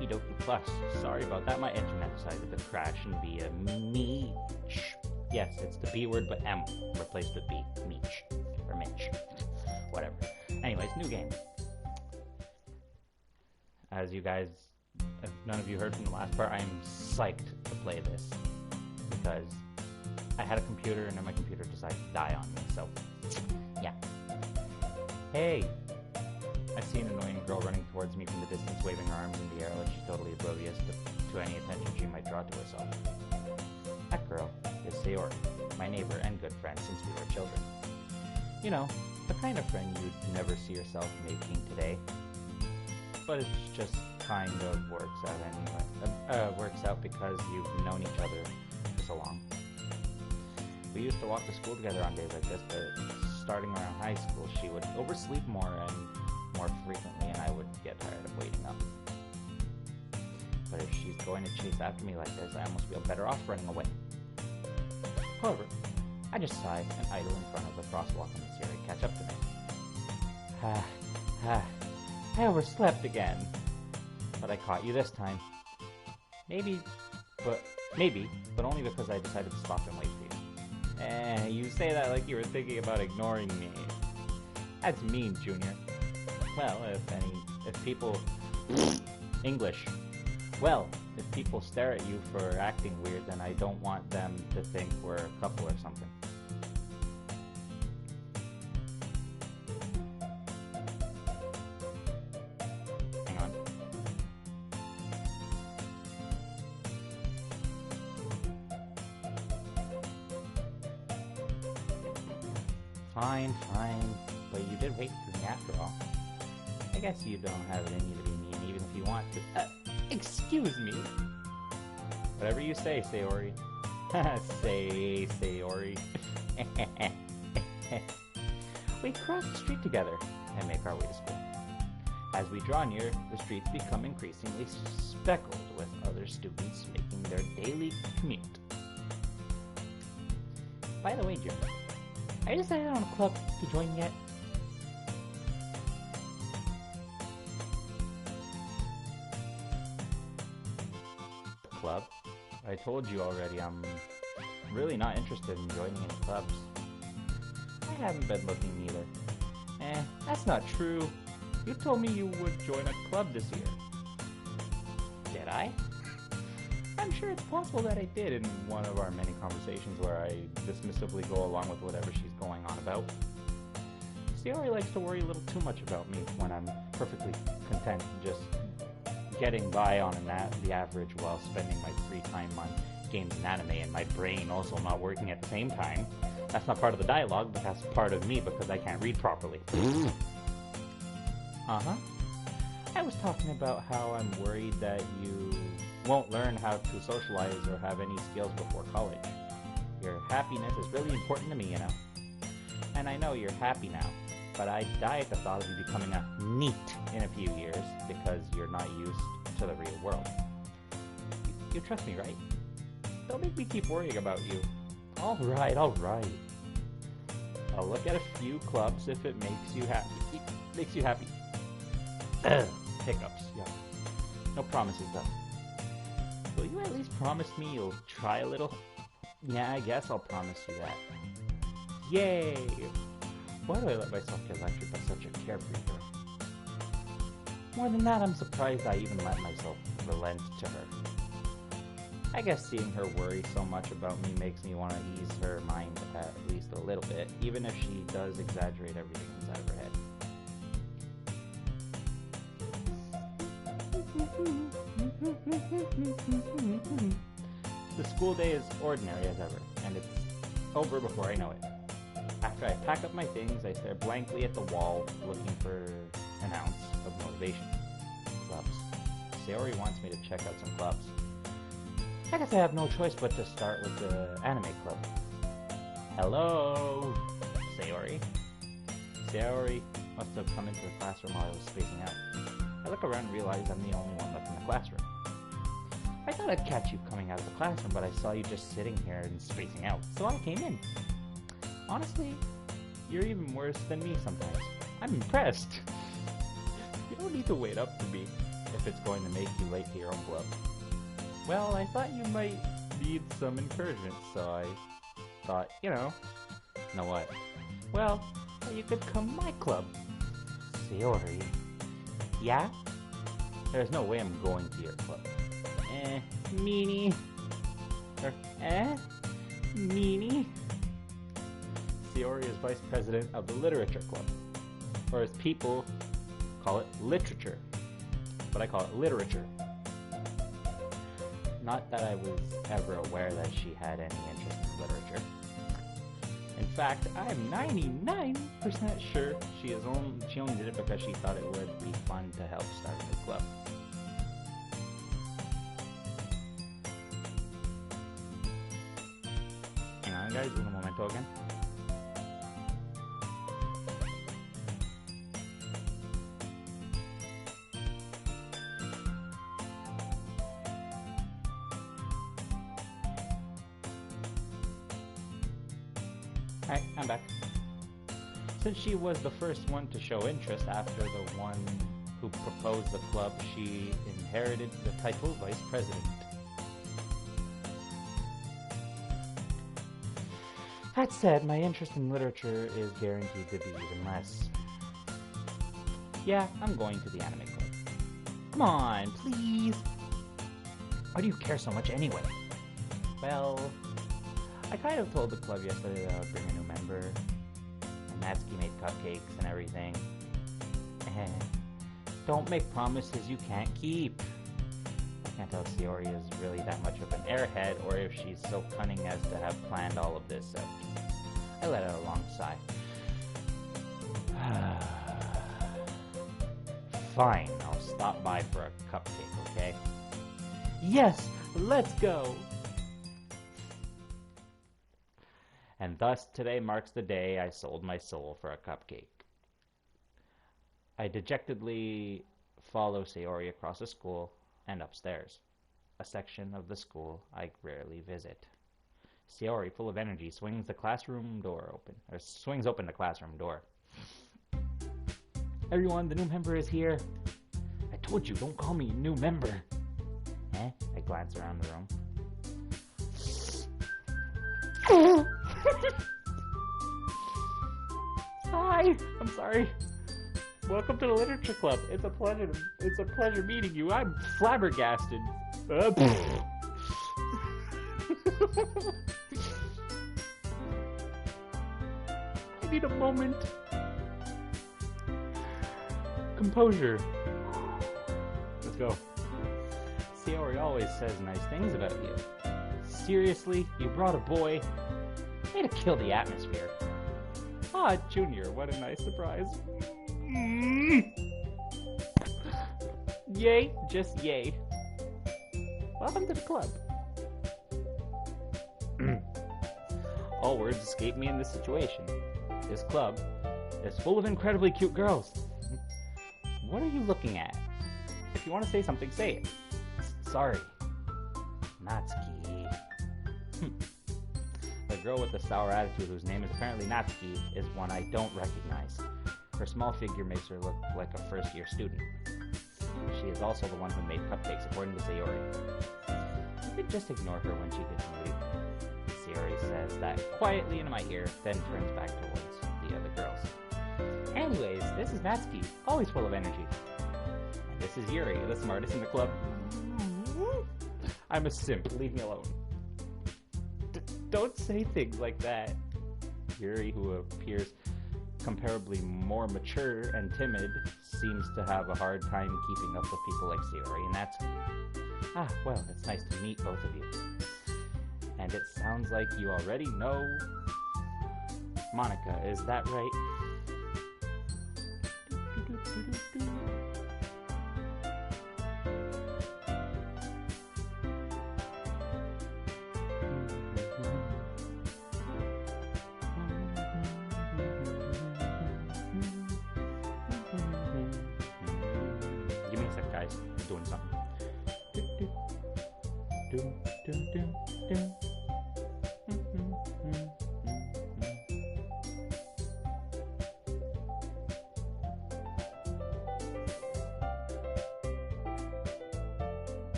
Doki Doki Plus. Sorry about that, my internet decided to crash and be a Meech. Yes, it's the B word, but M replaced with B. Meech. Or Mitch. Whatever. Anyways, new game. As you guys, if none of you heard from the last part, I am psyched to play this. Because I had a computer and then my computer decided to die on me, so yeah. Hey! I see an annoying girl running towards me from the distance, waving her arms in the air like she's totally oblivious to any attention she might draw to herself. That girl is Sayori, my neighbor and good friend since we were children. You know, the kind of friend you'd never see yourself making today. But it just kind of works out anyway. Works out because you've known each other for so long. We used to walk to school together on days like this, but starting around high school, she would oversleep more frequently, and I would get tired of waiting up. But if she's going to chase after me like this, I almost feel better off running away. However, I just sigh and idle in front of the crosswalk and let Siri catch up to me. I overslept again. But I caught you this time. Maybe, but only because I decided to stop and wait for you. You say that like you were thinking about ignoring me. That's mean, Junior. Well, if people... English. Well, if people stare at you for acting weird, then I don't want them to think we're a couple or something. Hang on. Fine. But you did wait for me after all. I guess you don't have it in you to be mean, even if you want to. Excuse me. Whatever you say, Sayori. Sayori. We cross the street together and make our way to school. As we draw near, the streets become increasingly speckled with other students making their daily commute. By the way, Jim, are you decided on a club to join yet? Club? I told you already, I'm really not interested in joining any clubs. I haven't been looking either. That's not true. You told me you would join a club this year. Did I? I'm sure it's possible that I did in one of our many conversations where I dismissively go along with whatever she's going on about. Sayori likes to worry a little too much about me when I'm perfectly content just getting by on the average while spending my free time on games and anime, and my brain also not working at the same time. That's not part of the dialogue, but that's part of me because I can't read properly. I was talking about how I'm worried that you won't learn how to socialize or have any skills before college. Your happiness is really important to me, you know. And I know you're happy now, but I die at the thought of you becoming a NEET in a few years because you're not used to the real world. You trust me, right? Don't make me keep worrying about you. Alright. I'll look at a few clubs if it makes you happy. Hiccups, yeah. No promises, though. Will you at least promise me you'll try a little? Yeah, I guess I'll promise you that. Yay! Why do I let myself get lectured by such a carefree girl? More than that, I'm surprised I even let myself relent to her. I guess seeing her worry so much about me makes me want to ease her mind at least a little bit, even if she does exaggerate everything inside of her head. The school day is ordinary as ever, and it's over before I know it. After I pack up my things, I stare blankly at the wall, looking for an ounce of motivation. Clubs. Sayori wants me to check out some clubs. I guess I have no choice but to start with the anime club. Hello, Sayori. Sayori must have come into the classroom while I was spacing out. I look around and realize I'm the only one left in the classroom. I thought I'd catch you coming out of the classroom, but I saw you just sitting here and spacing out, so I came in. Honestly, you're even worse than me sometimes. I'm impressed. You don't need to wait up for me. if it's going to make you late to your own club. Well, I thought you might need some encouragement, so I thought, you know what? Well, you could come my club. Sayori. Yeah? There's no way I'm going to your club. Meanie. Meanie. Sayori is vice president of the Literature Club. Or as people call it, literature. But I call it literature. Not that I was ever aware that she had any interest in literature. In fact, I'm 99% sure she only did it because she thought it would be fun to help start a new club. Hang on guys, un momento again. Alright, I'm back. Since she was the first one to show interest after the one who proposed the club, she inherited the title Vice President. That said, my interest in literature is guaranteed to be even less. Yeah, I'm going to the anime club. Come on, please! Why do you care so much anyway? Well, I kind of told the club yesterday that I would bring a new member, and Natsuki made cupcakes and everything. Don't make promises you can't keep. I can't tell if Sayori is really that much of an airhead, or if she's so cunning as to have planned all of this out. I let out a long sigh. Fine, I'll stop by for a cupcake, okay? Yes, let's go! And thus today marks the day I sold my soul for a cupcake. I dejectedly follow Sayori across the school and upstairs, a section of the school I rarely visit. Sayori, full of energy, swings open the classroom door. Everyone, the new member is here. I told you, don't call me new member. I glance around the room. Hi, I'm sorry. Welcome to the Literature Club. It's a pleasure meeting you. I'm flabbergasted. I need a moment. Composure. Let's go. Sayori always says nice things about you. Seriously? You brought a boy? Way to kill the atmosphere. Ah, Junior, what a nice surprise. Yay, just yay. Welcome to the club. All words escape me in this situation. This club is full of incredibly cute girls. What are you looking at? If you want to say something, say it. Sorry. Natsuki. The girl with the sour attitude, whose name is apparently Natsuki, is one I don't recognize. Her small figure makes her look like a first-year student. She is also the one who made cupcakes, according to Sayori. You could just ignore her when she gets moody. Sayori says that quietly into my ear, then turns back towards the other girls. Anyways, this is Natsuki, always full of energy. And this is Yuri, the smartest in the club. I'm a simp, leave me alone. Don't say things like that. Yuri, who appears comparably more mature and timid, seems to have a hard time keeping up with people like Sayori and Natsuki. Well, it's nice to meet both of you. And it sounds like you already know Monica, is that right? Give me a sec, guys. I'm doing something.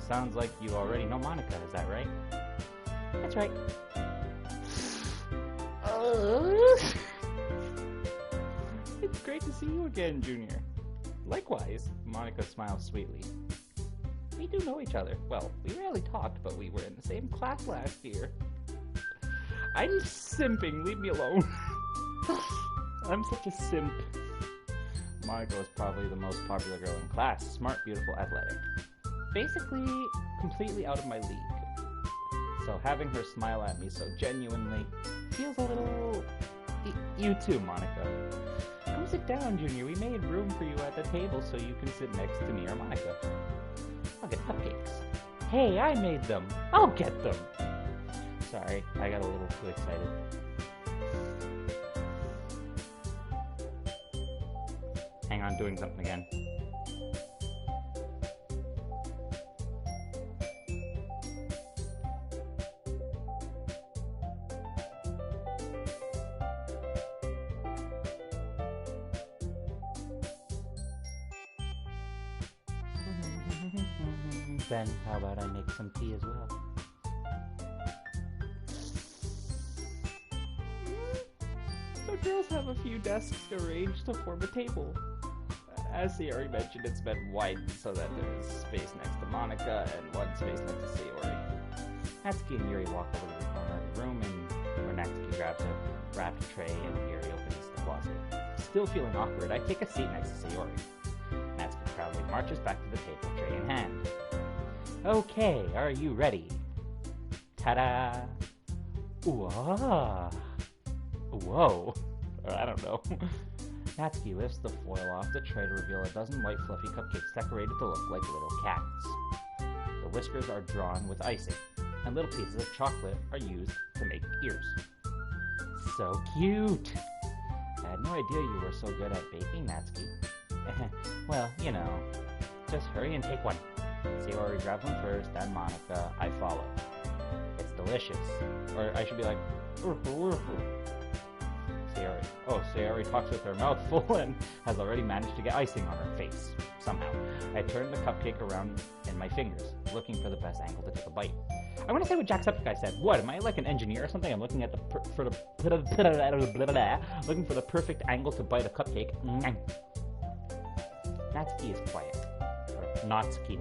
sounds like you already know Monica, is that right? That's right. It's great to see you again, Junior. Likewise, Monica smiled sweetly. We do know each other. Well, we rarely talked, but we were in the same class last year. I'm simping, leave me alone. I'm such a simp. Monica was probably the most popular girl in class. Smart, beautiful, athletic. Basically, completely out of my league. So having her smile at me so genuinely feels a little... You too, Monica. Come sit down, Junior. We made room for you at the table so you can sit next to me or Monica. I'll get cupcakes. Hey, I made them. I'll get them. Sorry, I got a little too excited. Hang on, doing something again. Then how about I make some tea as well? The girls have a few desks arranged to form a table. As the already mentioned, it's been widened so that there is space next to Monica and one space next to Sayori. Natsuki and Yuri walk over to the corner of the room, and where Natsuki grabs a wrapped tray and Yuri opens the closet. Still feeling awkward, I take a seat next to Sayori. Natsuki proudly marches back to the table, tray in hand. Okay, are you ready? Ta-da! Whoa! Whoa! Or I don't know. Natsuki lifts the foil off the tray to reveal a dozen white fluffy cupcakes decorated to look like little cats. The whiskers are drawn with icing, and little pieces of chocolate are used to make ears. So cute! I had no idea you were so good at baking, Natsuki. Well, you know, just hurry and take one. Sayori grabs one first, then Monica. I follow. It's delicious. Or I should be like, Sayori. Oh, Sayori talks with her mouth full and has already managed to get icing on her face. Somehow. I turn the cupcake around in my fingers, looking for the best angle to take a bite. I want to say what Jacksepticeye said. What, am I like an engineer or something? I'm looking at looking for the perfect angle to bite a cupcake. Natsuki is quiet. Or Natsuki,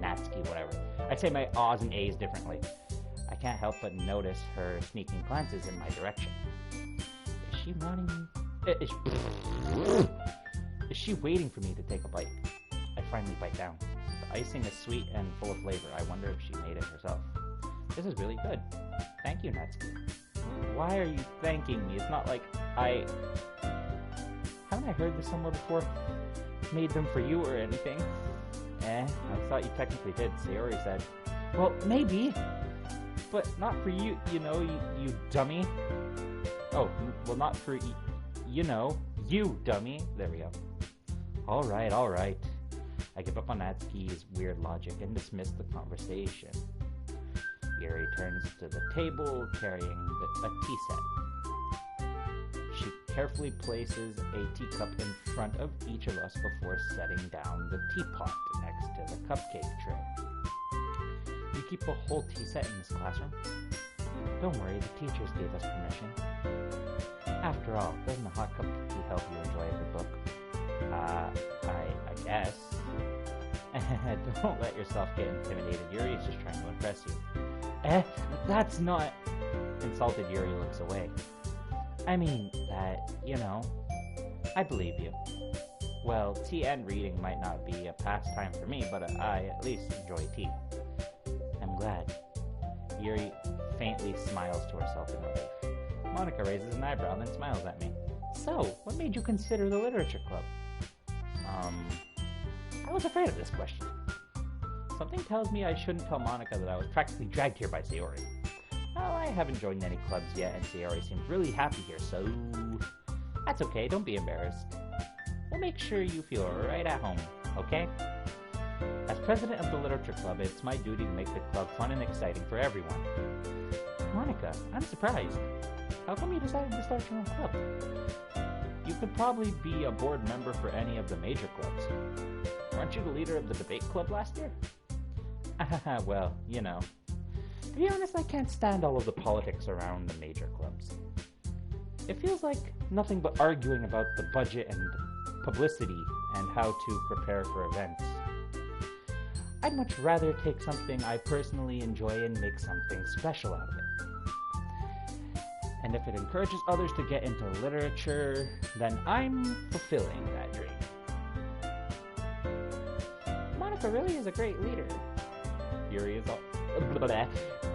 whatever. I say my A's and A's differently. I can't help but notice her sneaking glances in my direction. Is she wanting... Is she waiting for me to take a bite? I finally bite down. The icing is sweet and full of flavor. I wonder if she made it herself. This is really good. Thank you, Natsuki. Why are you thanking me? It's not like I... Haven't I heard this somewhere before? Made them for you or anything? I thought you technically did, Sayori said. Well, maybe. But not for you, you know, you dummy. Oh, well, not for you know, you dummy. There we go. Alright. I give up on Natsuki's weird logic and dismiss the conversation. Yuri turns to the table carrying a tea set. She carefully places a teacup in front of each of us before setting down the teapot next to the cupcake tray. You keep a whole tea set in this classroom? Don't worry, the teachers gave us permission. After all, doesn't a hot cup of tea help you enjoy a good book? I guess. Don't let yourself get intimidated. Yuri is just trying to impress you. That's not... Insulted Yuri looks away. I mean that, you know, I believe you. Well, tea and reading might not be a pastime for me, but I at least enjoy tea. I'm glad. Yuri faintly smiles to herself in relief. Monica raises an eyebrow and then smiles at me. So, what made you consider the literature club? I was afraid of this question. Something tells me I shouldn't tell Monica that I was practically dragged here by Sayori. Well, I haven't joined any clubs yet, and Sayori seems really happy here, so... That's okay, don't be embarrassed. We'll make sure you feel right at home, okay? As president of the literature club, it's my duty to make the club fun and exciting for everyone. Monica, I'm surprised. How come you decided to start your own club? You could probably be a board member for any of the major clubs. Weren't you the leader of the debate club last year? Well, you know. To be honest, I can't stand all of the politics around the major clubs. It feels like nothing but arguing about the budget and publicity and how to prepare for events. I'd much rather take something I personally enjoy and make something special out of it. And if it encourages others to get into literature, then I'm fulfilling that dream. Monica really is a great leader.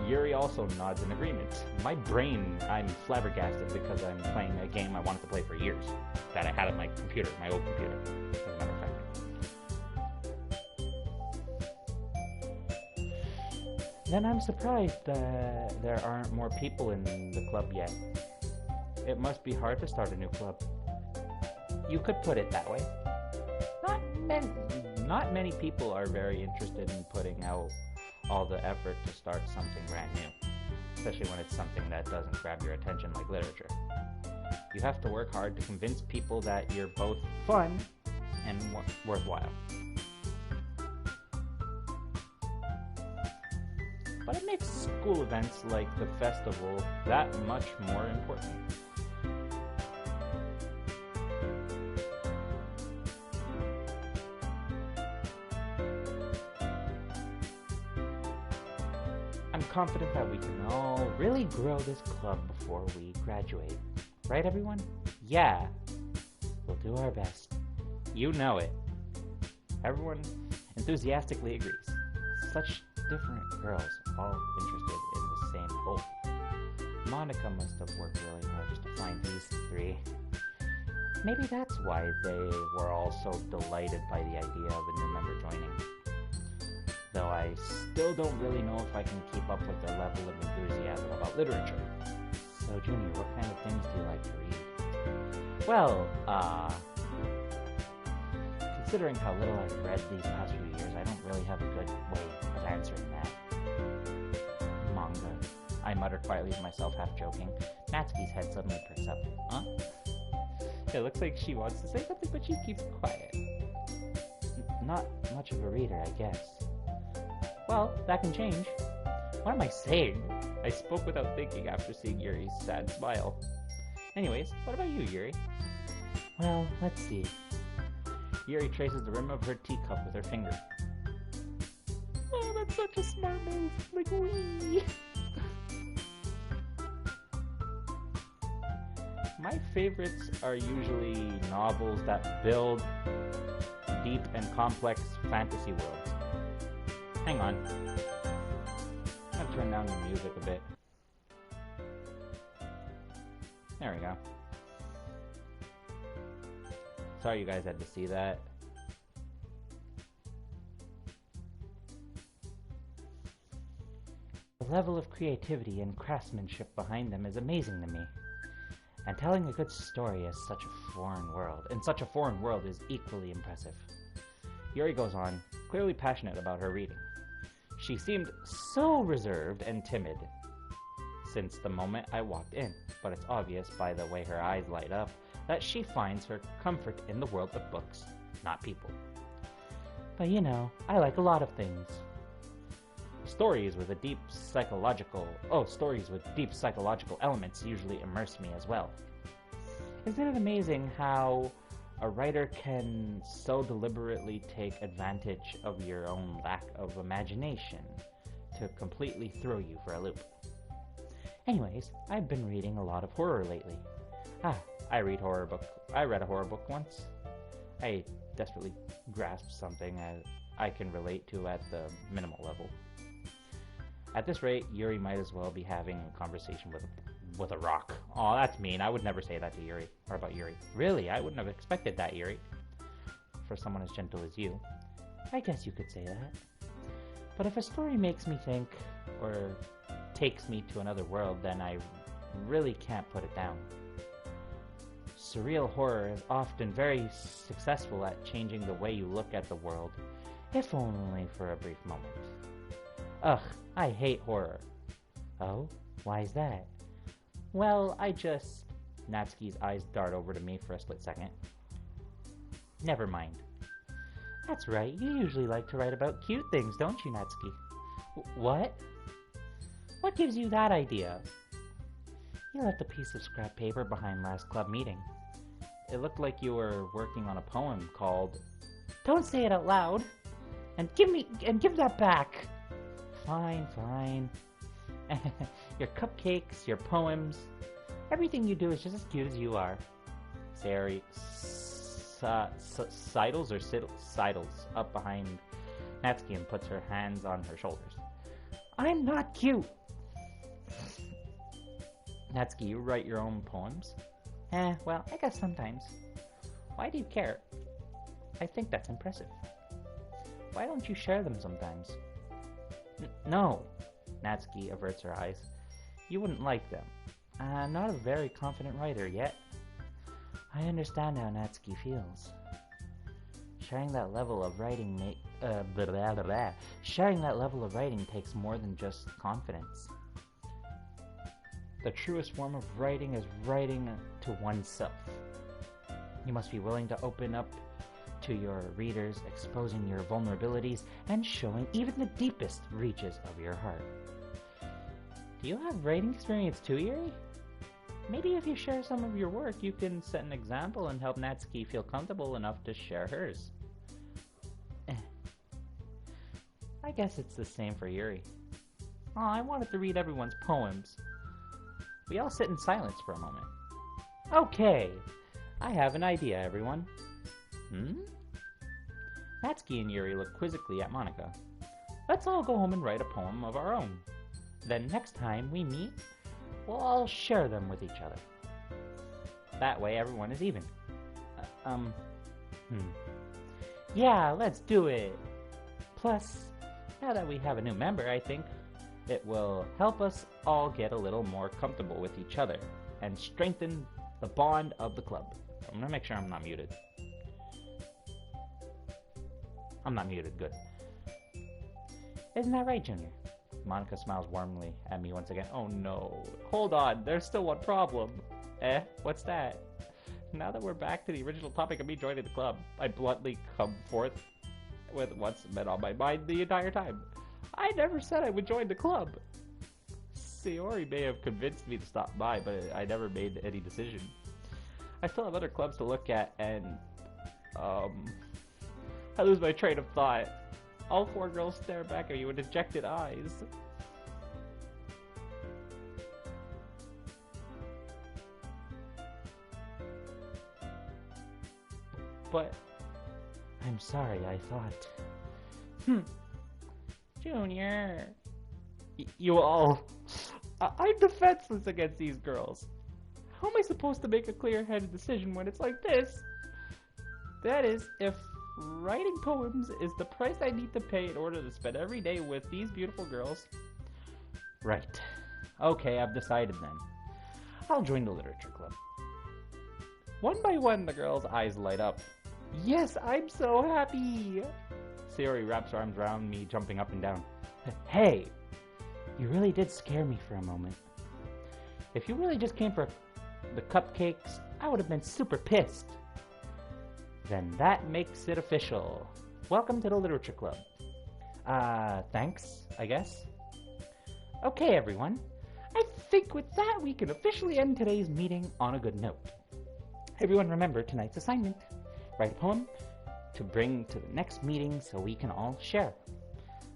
Yuri also nods in agreement. My brain, I'm flabbergasted because I'm playing a game I wanted to play for years that I had on my computer, my old computer, as a matter of fact. Then I'm surprised that there aren't more people in the club yet. It must be hard to start a new club. You could put it that way. Not many people are very interested in putting out all the effort to start something brand new, especially when it's something that doesn't grab your attention like literature. You have to work hard to convince people that you're both fun and worthwhile. But it makes school events like the festival that much more important. I'm confident that we can all really grow this club before we graduate. Right, everyone? Yeah. We'll do our best. You know it. Everyone enthusiastically agrees. Such different girls, all interested in the same goal. Monica must have worked really hard just to find these three. Maybe that's why they were all so delighted by the idea of a new member joining. Though I still don't really know if I can keep up with their level of enthusiasm about literature. So, Junior, what kind of things do you like to read? Well, considering how little I've read these past few years, I don't really have a good way of answering that. Manga, I mutter quietly to myself, half joking. Natsuki's head suddenly perks up. Huh? It looks like she wants to say something, but she keeps quiet. Not much of a reader, I guess. Well, that can change. What am I saying? I spoke without thinking after seeing Yuri's sad smile. Anyways, what about you, Yuri? Well, let's see. Yuri traces the rim of her teacup with her finger. Oh, that's such a smart move. Like, wee. My favorites are usually novels that build deep and complex fantasy worlds. Hang on. I'm gonna turn down the music a bit. There we go. Sorry you guys had to see that. The level of creativity and craftsmanship behind them is amazing to me. And telling a good story in such a foreign world is equally impressive. Yuri goes on, clearly passionate about her reading. She seemed so reserved and timid since the moment I walked in, but it's obvious by the way her eyes light up that she finds her comfort in the world of books, not people. But you know, I like a lot of things. Stories with deep psychological elements usually immerse me as well. Isn't it amazing how a writer can so deliberately take advantage of your own lack of imagination to completely throw you for a loop? Anyways, I've been reading a lot of horror lately. I read I read a horror book once. I desperately grasped something I can relate to at the minimal level. At this rate, Yuri might as well be having a conversation with a rock. Aw, that's mean. I would never say that to Yuri, or about Yuri. Really, I wouldn't have expected that, Yuri. For someone as gentle as you. I guess you could say that. But if a story makes me think, or takes me to another world, then I really can't put it down. Surreal horror is often very successful at changing the way you look at the world, if only for a brief moment. Ugh, I hate horror. Oh? Why is that? Well, Natsuki's eyes dart over to me for a split second. Never mind. That's right, you usually like to write about cute things, don't you, Natsuki? What? What gives you that idea? You left a piece of scrap paper behind last club meeting. It looked like you were working on a poem called... Don't say it out loud! And give that back! Fine, fine. Your cupcakes, your poems, everything you do is just as cute as you are. Sayori sidles up behind Natsuki and puts her hands on her shoulders. I'm not cute! Natsuki, you write your own poems? Well, I guess sometimes. Why do you care? I think that's impressive. Why don't you share them sometimes? No. Natsuki averts her eyes. You wouldn't like them. I'm not a very confident writer yet. I understand how Natsuki feels. Sharing that level of writing Sharing that level of writing takes more than just confidence. The truest form of writing is writing to oneself. You must be willing to open up to your readers, exposing your vulnerabilities and showing even the deepest reaches of your heart. Do you have writing experience too, Yuri? Maybe if you share some of your work, you can set an example and help Natsuki feel comfortable enough to share hers. I guess it's the same for Yuri. Oh, I wanted to read everyone's poems. We all sit in silence for a moment. Okay, I have an idea, everyone. Natsuki and Yuri look quizzically at Monika. Let's all go home and write a poem of our own. Then next time we meet, we'll all share them with each other. That way everyone is even. Yeah, let's do it. Plus, now that we have a new member, I think it will help us all get a little more comfortable with each other and strengthen the bond of the club. I'm gonna make sure I'm not muted. I'm not muted, good. Isn't that right, Junior? Monika smiles warmly at me once again. Oh no, hold on, there's still one problem. What's that? Now that we're back to the original topic of me joining the club, I bluntly come forth with what's been on my mind the entire time. I never said I would join the club. Sayori may have convinced me to stop by, but I never made any decision. I still have other clubs to look at, and I lose my train of thought. All four girls stare back at me with dejected eyes. But I'm sorry, I thought. Junior. You all... I'm defenseless against these girls. How am I supposed to make a clear-headed decision when it's like this? That is, if writing poems is the price I need to pay in order to spend every day with these beautiful girls. Right. Okay, I've decided then. I'll join the literature club. One by one, the girls' eyes light up. Yes, I'm so happy! Sayori wraps her arms around me, jumping up and down. Hey! You really did scare me for a moment. If you really just came for the cupcakes, I would have been super pissed. Then that makes it official. Welcome to the literature club. Thanks, I guess. Okay, everyone. I think with that we can officially end today's meeting on a good note. Everyone remember tonight's assignment. Write a poem to bring to the next meeting so we can all share.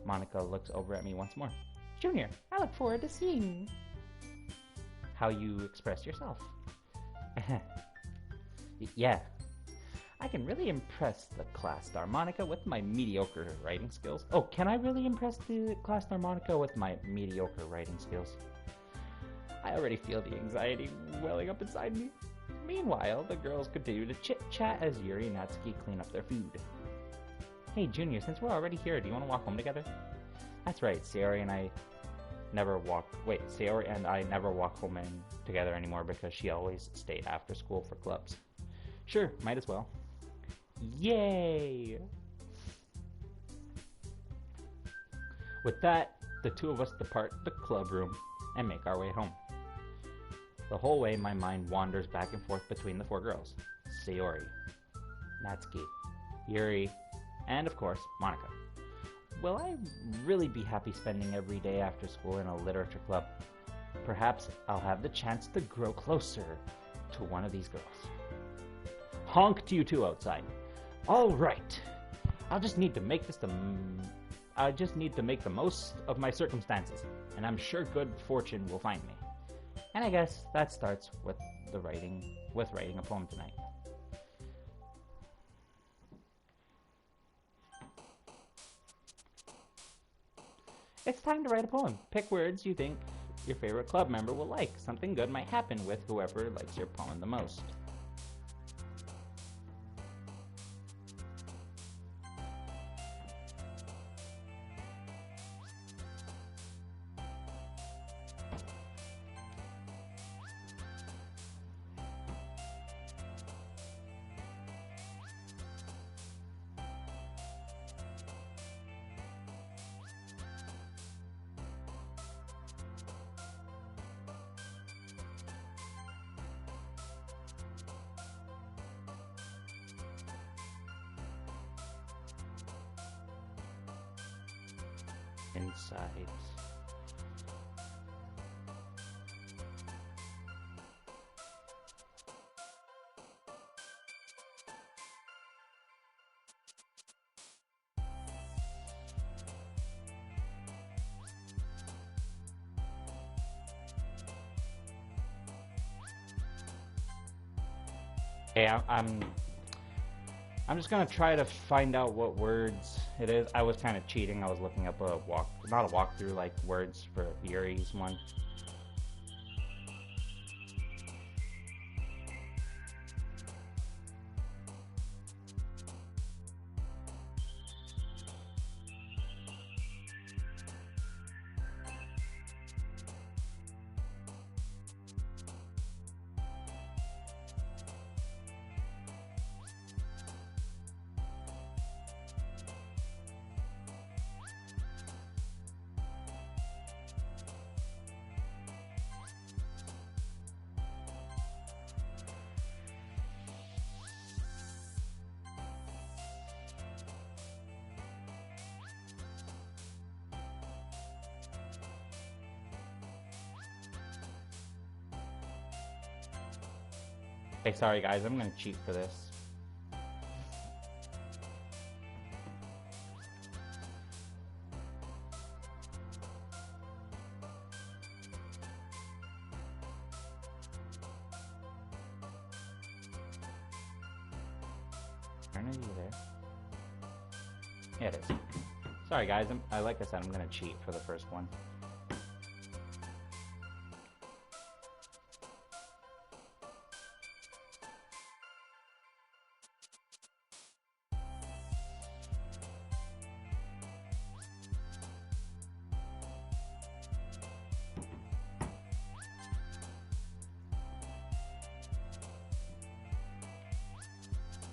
Monika looks over at me once more. Junior, I look forward to seeing how you express yourself. Yeah. I can really impress the class star Monika with my mediocre writing skills. Oh, can I really impress the class star Monika with my mediocre writing skills? I already feel the anxiety welling up inside me. Meanwhile, the girls continue to chit-chat as Yuri and Natsuki clean up their food. Hey, Junior, since we're already here, do you want to walk home together? That's right, Sayori and I never walk home together anymore because she always stayed after school for clubs. Sure, might as well. Yay! With that, the two of us depart the club room and make our way home. The whole way, my mind wanders back and forth between the four girls. Sayori, Natsuki, Yuri, and of course, Monika. will I really be happy spending every day after school in a literature club? Perhaps I'll have the chance to grow closer to one of these girls. Honk to you two outside. All right. I just need to make the most of my circumstances, and I'm sure good fortune will find me. And I guess that starts with writing a poem tonight. It's time to write a poem. Pick words you think your favorite club member will like. Something good might happen with whoever likes your poem the most. Inside. Hey, I'm just gonna try to find out what words it is. I was kind of cheating. I was looking up not a walkthrough, like words for Yuri's one. Hey, sorry guys, I'm gonna cheat for this. Eternity there. Yeah, it is. Sorry guys, like I said, I'm gonna cheat for the first one.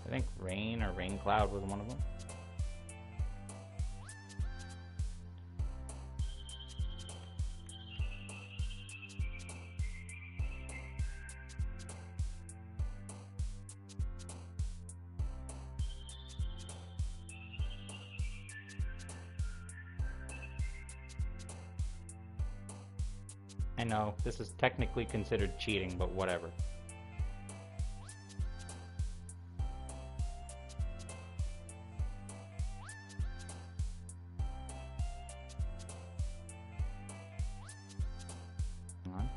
I think rain or rain cloud was one of them. I know, this is technically considered cheating, but whatever. Hang on.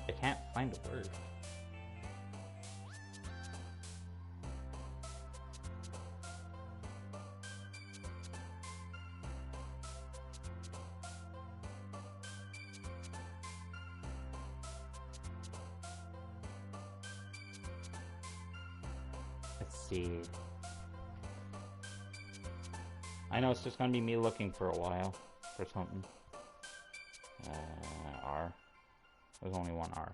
I can't find a word. Let's see. I know it's just gonna be me looking for a while for something. R. There's only one R.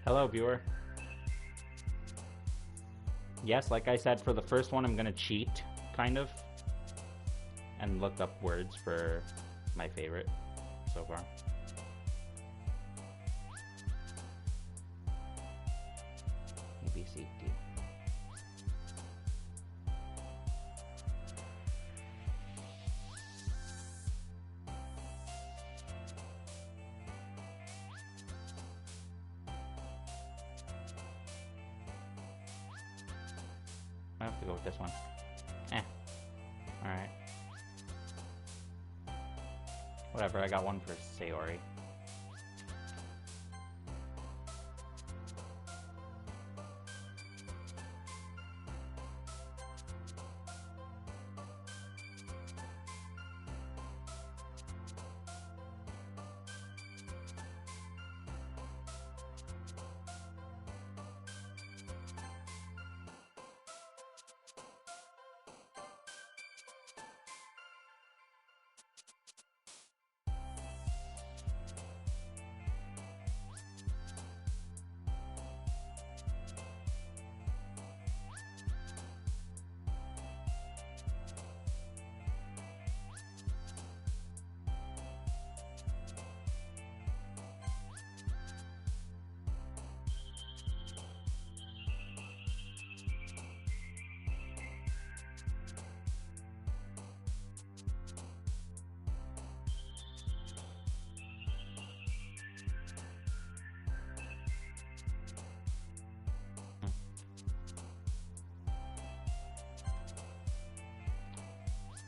Hello, viewer. Yes, like I said, for the first one, I'm gonna cheat, kind of, and look up words for my favorite so far. A, B, C, D. I have to go with this one. Alright. Whatever, I got one for Sayori.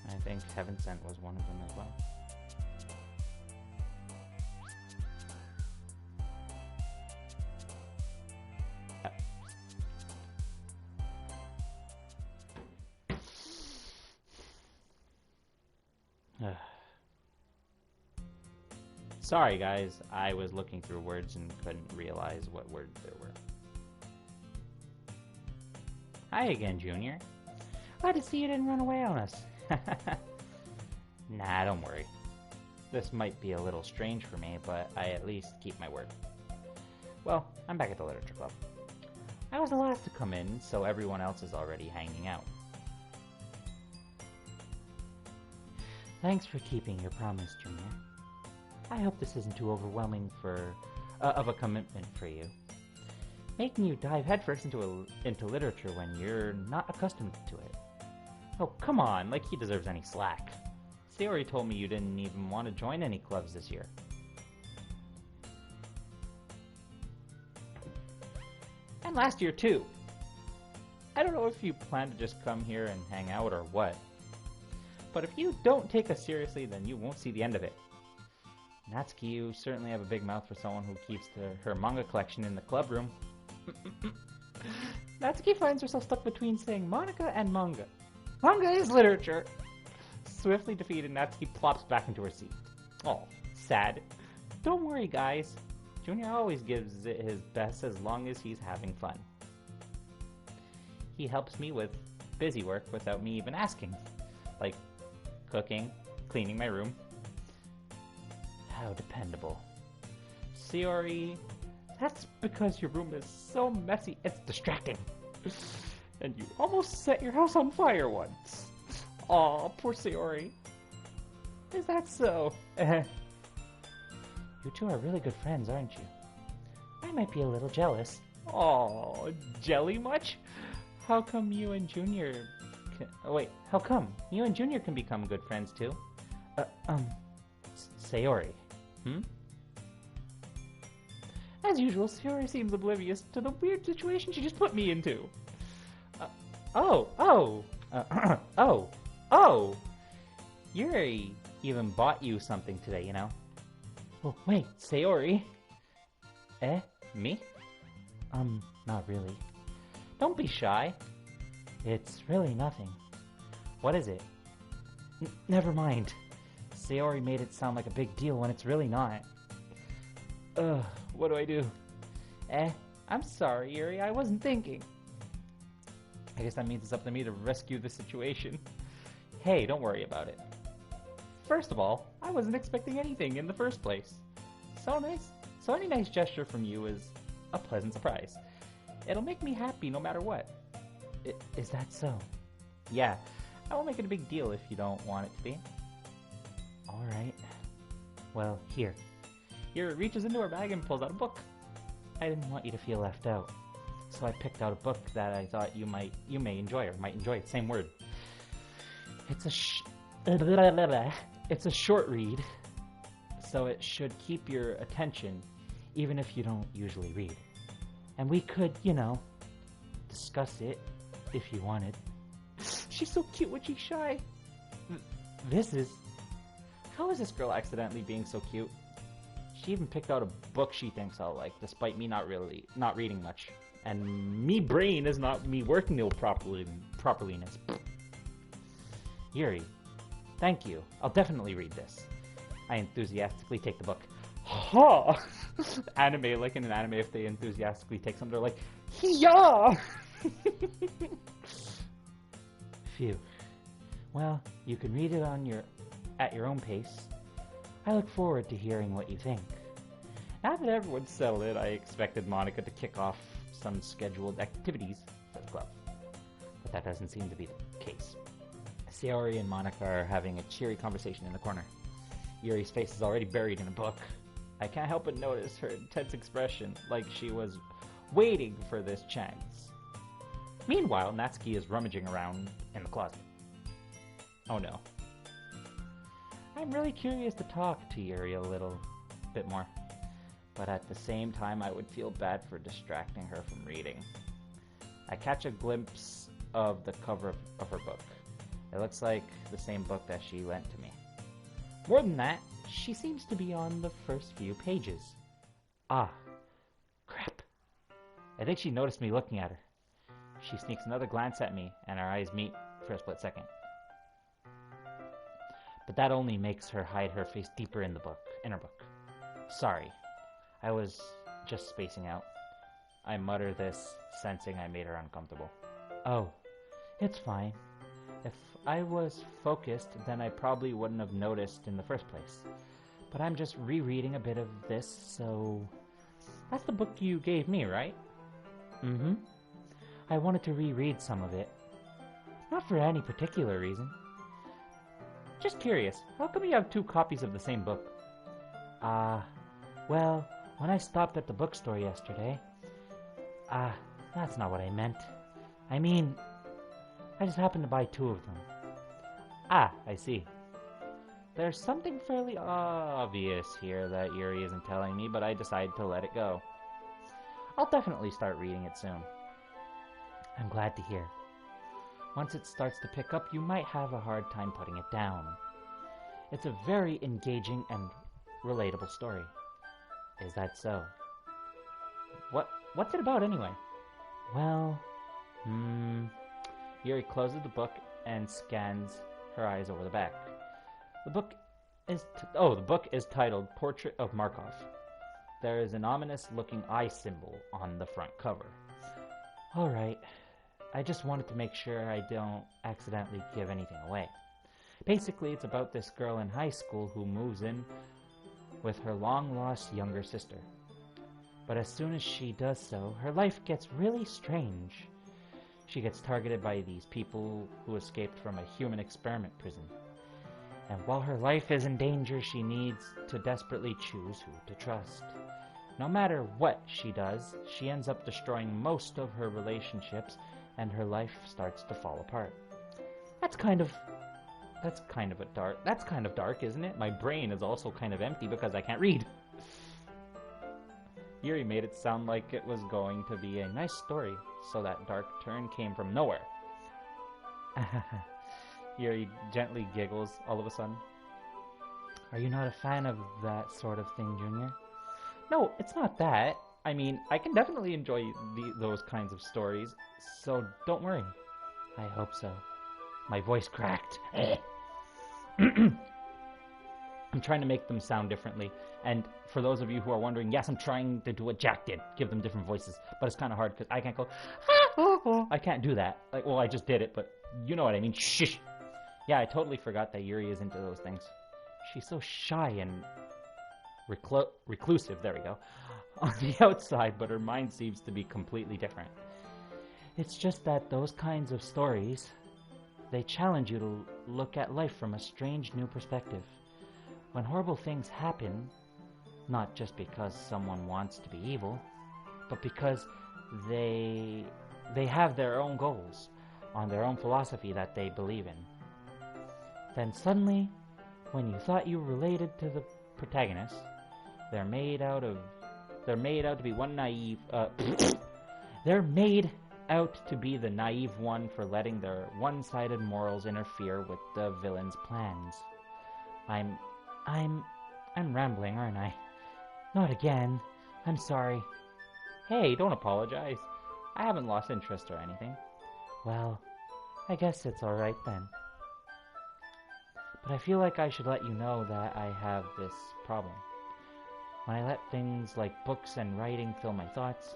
I think Heaven Sent was one of them as well. Sorry guys, I was looking through words and couldn't realize what words there were. Hi again, Junior. Glad to see you didn't run away on us. Nah, don't worry. This might be a little strange for me, but I at least keep my word. Well, I'm back at the Literature Club. I was the last to come in, so everyone else is already hanging out. Thanks for keeping your promise, Junior. I hope this isn't too overwhelming of a commitment for you. Making you dive headfirst into literature when you're not accustomed to it. Oh, come on, like he deserves any slack. Sayori told me you didn't even want to join any clubs this year. And last year, too. I don't know if you plan to just come here and hang out or what. But if you don't take us seriously, then you won't see the end of it. Natsuki, you certainly have a big mouth for someone who keeps her manga collection in the club room. Natsuki finds herself stuck between saying Monica and manga. Manga is literature! Swiftly defeated, Natsuki plops back into her seat. Oh, sad. Don't worry, guys. Junior always gives it his best as long as he's having fun. He helps me with busy work without me even asking. Like cooking, cleaning my room. How dependable. Sayori, that's because your room is so messy, it's distracting. And you almost set your house on fire once. Aw, poor Sayori. Is that so? You two are really good friends, aren't you? I might be a little jealous. Aw, jelly much? How come you and Junior how come? You and Junior can become good friends too? Sayori. As usual, Sayori seems oblivious to the weird situation she just put me into. Yuri even bought you something today, you know. Oh, wait, Sayori. Me? Not really. Don't be shy. It's really nothing. What is it? Never mind. Sayori made it sound like a big deal when it's really not. What do I do? I'm sorry, Yuri, I wasn't thinking. I guess that means it's up to me to rescue the situation. Hey, don't worry about it. First of all, I wasn't expecting anything in the first place. So nice. So any nice gesture from you is a pleasant surprise. It'll make me happy no matter what. Is that so? Yeah, I won't make it a big deal if you don't want it to be. Alright. Well, here. Yuri reaches into her bag and pulls out a book. I didn't want you to feel left out, so I picked out a book that I thought you may enjoy, or might enjoy it. Same word. It's a short read, so it should keep your attention, even if you don't usually read. And we could, discuss it if you wanted. She's so cute when she's shy. How is this girl accidentally being so cute? She even picked out a book she thinks I'll like, despite me not reading much. And me brain is not me working no properliness. Yuri, thank you. I'll definitely read this. I enthusiastically take the book. Ha! Anime, like in an anime, if they enthusiastically take something, they're like, yeah! Phew. Well, you can read it at your own pace. I look forward to hearing what you think. Now that everyone's settled in, I expected Monica to kick off some scheduled activities for the club. But that doesn't seem to be the case. Sayori and Monica are having a cheery conversation in the corner. Yuri's face is already buried in a book. I can't help but notice her intense expression, like she was waiting for this chance. Meanwhile, Natsuki is rummaging around in the closet. Oh no. I'm really curious to talk to Yuri a little bit more, but at the same time I would feel bad for distracting her from reading. I catch a glimpse of the cover of her book. It looks like the same book that she lent to me. More than that, she seems to be on the first few pages. Ah, crap. I think she noticed me looking at her. She sneaks another glance at me, and our eyes meet for a split second. But that only makes her hide her face deeper in her book. Sorry, I was just spacing out. I mutter this, sensing I made her uncomfortable. Oh, it's fine. If I was focused, then I probably wouldn't have noticed in the first place. But I'm just rereading a bit of this, so... That's the book you gave me, right? Mm-hmm. I wanted to reread some of it. Not for any particular reason. Just curious, how come you have 2 copies of the same book? Well, when I stopped at the bookstore yesterday... that's not what I meant. I mean, I just happened to buy 2 of them. Ah, I see. There's something fairly obvious here that Yuri isn't telling me, but I decided to let it go. I'll definitely start reading it soon. I'm glad to hear. Once it starts to pick up, you might have a hard time putting it down. It's a very engaging and relatable story. Is that so? What's it about anyway? Well, Yuri closes the book and scans her eyes over the back. The book is titled Portrait of Markov. There is an ominous-looking eye symbol on the front cover. All right. I just wanted to make sure I don't accidentally give anything away. Basically, it's about this girl in high school who moves in with her long-lost younger sister. But as soon as she does so, her life gets really strange. She gets targeted by these people who escaped from a human experiment prison. And while her life is in danger, she needs to desperately choose who to trust. No matter what she does, she ends up destroying most of her relationships, and her life starts to fall apart. That's kind of dark, isn't it? My brain is also kind of empty because I can't read. Yuri made it sound like it was going to be a nice story, so that dark turn came from nowhere. Yuri gently giggles all of a sudden. Are you not a fan of that sort of thing, Junior? No, it's not that. I mean, I can definitely enjoy those kinds of stories, so don't worry. I hope so. My voice cracked. I'm trying to make them sound differently, and for those of you who are wondering, yes, I'm trying to do what Jack did, give them different voices, but it's kind of hard because I can't go, I can't do that. Like, well, I just did it, but you know what I mean. Shh. Yeah, I totally forgot that Yuri is into those things. She's so shy and reclusive, there we go, on the outside, but her mind seems to be completely different. It's just that those kinds of stories, they challenge you to look at life from a strange new perspective. When horrible things happen, not just because someone wants to be evil, but because they have their own goals, on their own philosophy that they believe in. Then suddenly, when you thought you related to the protagonist, they're made out to be one naive they're made out to be the naive one for letting their one-sided morals interfere with the villain's plans. I'm rambling, aren't I? Not again. I'm sorry. Hey, don't apologize. I haven't lost interest or anything. Well, I guess it's alright then. But I feel like I should let you know that I have this problem. When I let things like books and writing fill my thoughts,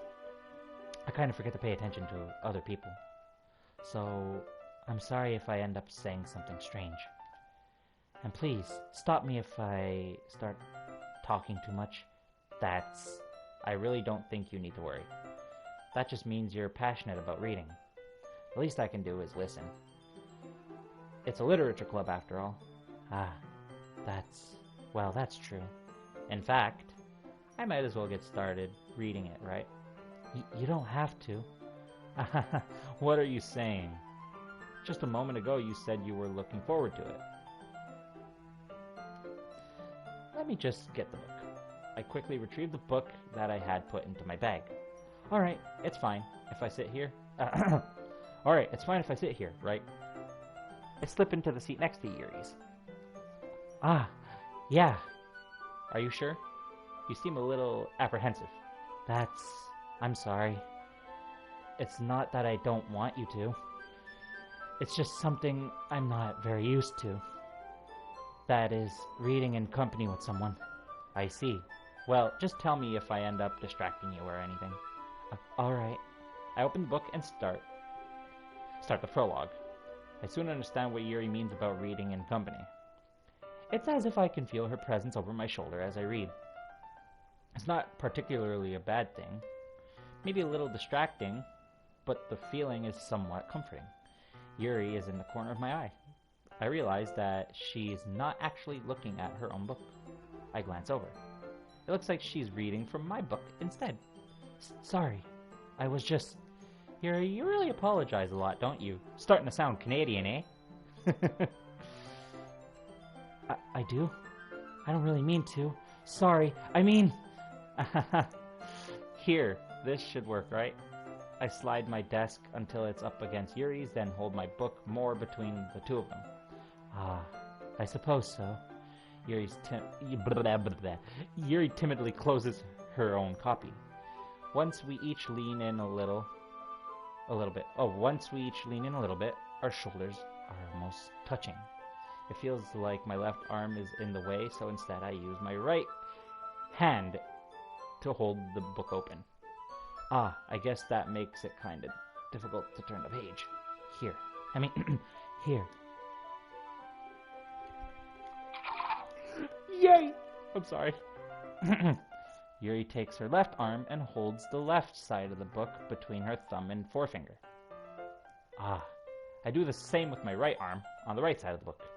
I kind of forget to pay attention to other people. So, I'm sorry if I end up saying something strange. And please, stop me if I start talking too much. I really don't think you need to worry. That just means you're passionate about reading. The least I can do is listen. It's a literature club after all. Ah, that's true. In fact, I might as well get started reading it, right? You don't have to. What are you saying? Just a moment ago you said you were looking forward to it. Let me just get the book. I quickly retrieved the book that I had put into my bag. Alright, it's fine if I sit here. Alright, it's fine if I sit here, right? I slip into the seat next to Yuri's. Ah, yeah. Are you sure? You seem a little apprehensive. I'm sorry. It's not that I don't want you to. It's just something I'm not very used to. That is, reading in company with someone. I see. Well, just tell me if I end up distracting you or anything. Alright. I open the book and start the prologue. I soon understand what Yuri means about reading in company. It's as if I can feel her presence over my shoulder as I read. It's not particularly a bad thing. Maybe a little distracting, but the feeling is somewhat comforting. Yuri is in the corner of my eye. I realize that she's not actually looking at her own book. I glance over. It looks like she's reading from my book instead. Sorry, I was just... Yuri, you really apologize a lot, don't you? Starting to sound Canadian, eh? I do? I don't really mean to. Sorry, I mean... Here, this should work, right? I slide my desk until it's up against Yuri's, then hold my book more between the two of them. Ah, I suppose so. Yuri timidly closes her own copy. Once we each lean in a little bit, our shoulders are almost touching. It feels like my left arm is in the way, so instead I use my right hand to hold the book open. Ah, I guess that makes it kind of difficult to turn the page. Here. Yay! I'm sorry. Yuri takes her left arm and holds the left side of the book between her thumb and forefinger. Ah, I do the same with my right arm on the right side of the book.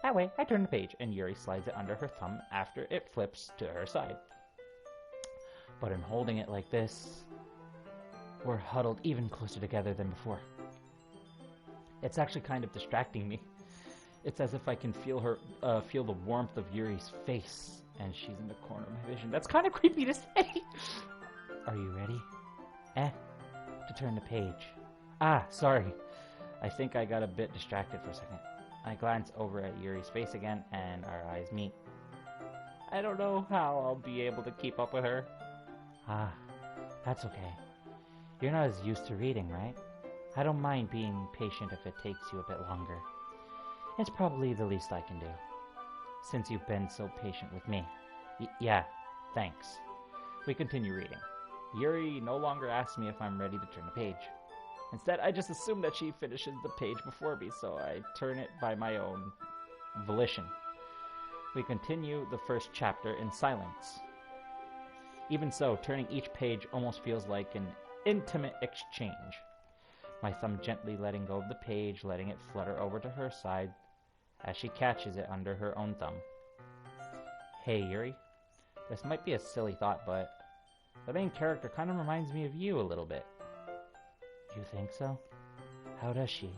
That way, I turn the page and Yuri slides it under her thumb after it flips to her side. But in holding it like this, we're huddled even closer together than before. It's actually kind of distracting me. It's as if I can feel the warmth of Yuri's face, and she's in the corner of my vision. That's kind of creepy to say. Are you ready? To turn the page. Ah, sorry. I think I got a bit distracted for a second. I glance over at Yuri's face again, and our eyes meet. I don't know how I'll be able to keep up with her. Ah, that's okay. You're not as used to reading, right? I don't mind being patient if it takes you a bit longer. It's probably the least I can do, since you've been so patient with me. Yeah, thanks. We continue reading. Yuri no longer asks me if I'm ready to turn the page. Instead, I just assume that she finishes the page before me, so I turn it by my own volition. We continue the first chapter in silence. Even so, turning each page almost feels like an intimate exchange. My thumb gently letting go of the page, letting it flutter over to her side as she catches it under her own thumb. Hey, Yuri. This might be a silly thought, but the main character kind of reminds me of you a little bit. You think so? How does she?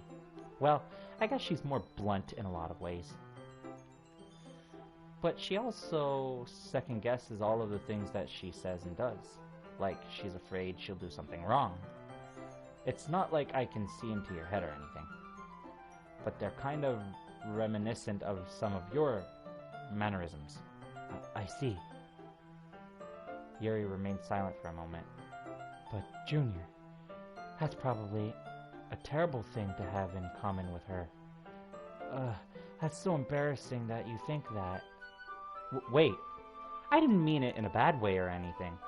Well, I guess she's more blunt in a lot of ways. But she also second-guesses all of the things that she says and does. Like, she's afraid she'll do something wrong. It's not like I can see into your head or anything. But they're kind of reminiscent of some of your mannerisms. I see. Yuri remained silent for a moment. But, Junior, that's probably a terrible thing to have in common with her. That's so embarrassing that you think that. Wait, I didn't mean it in a bad way or anything.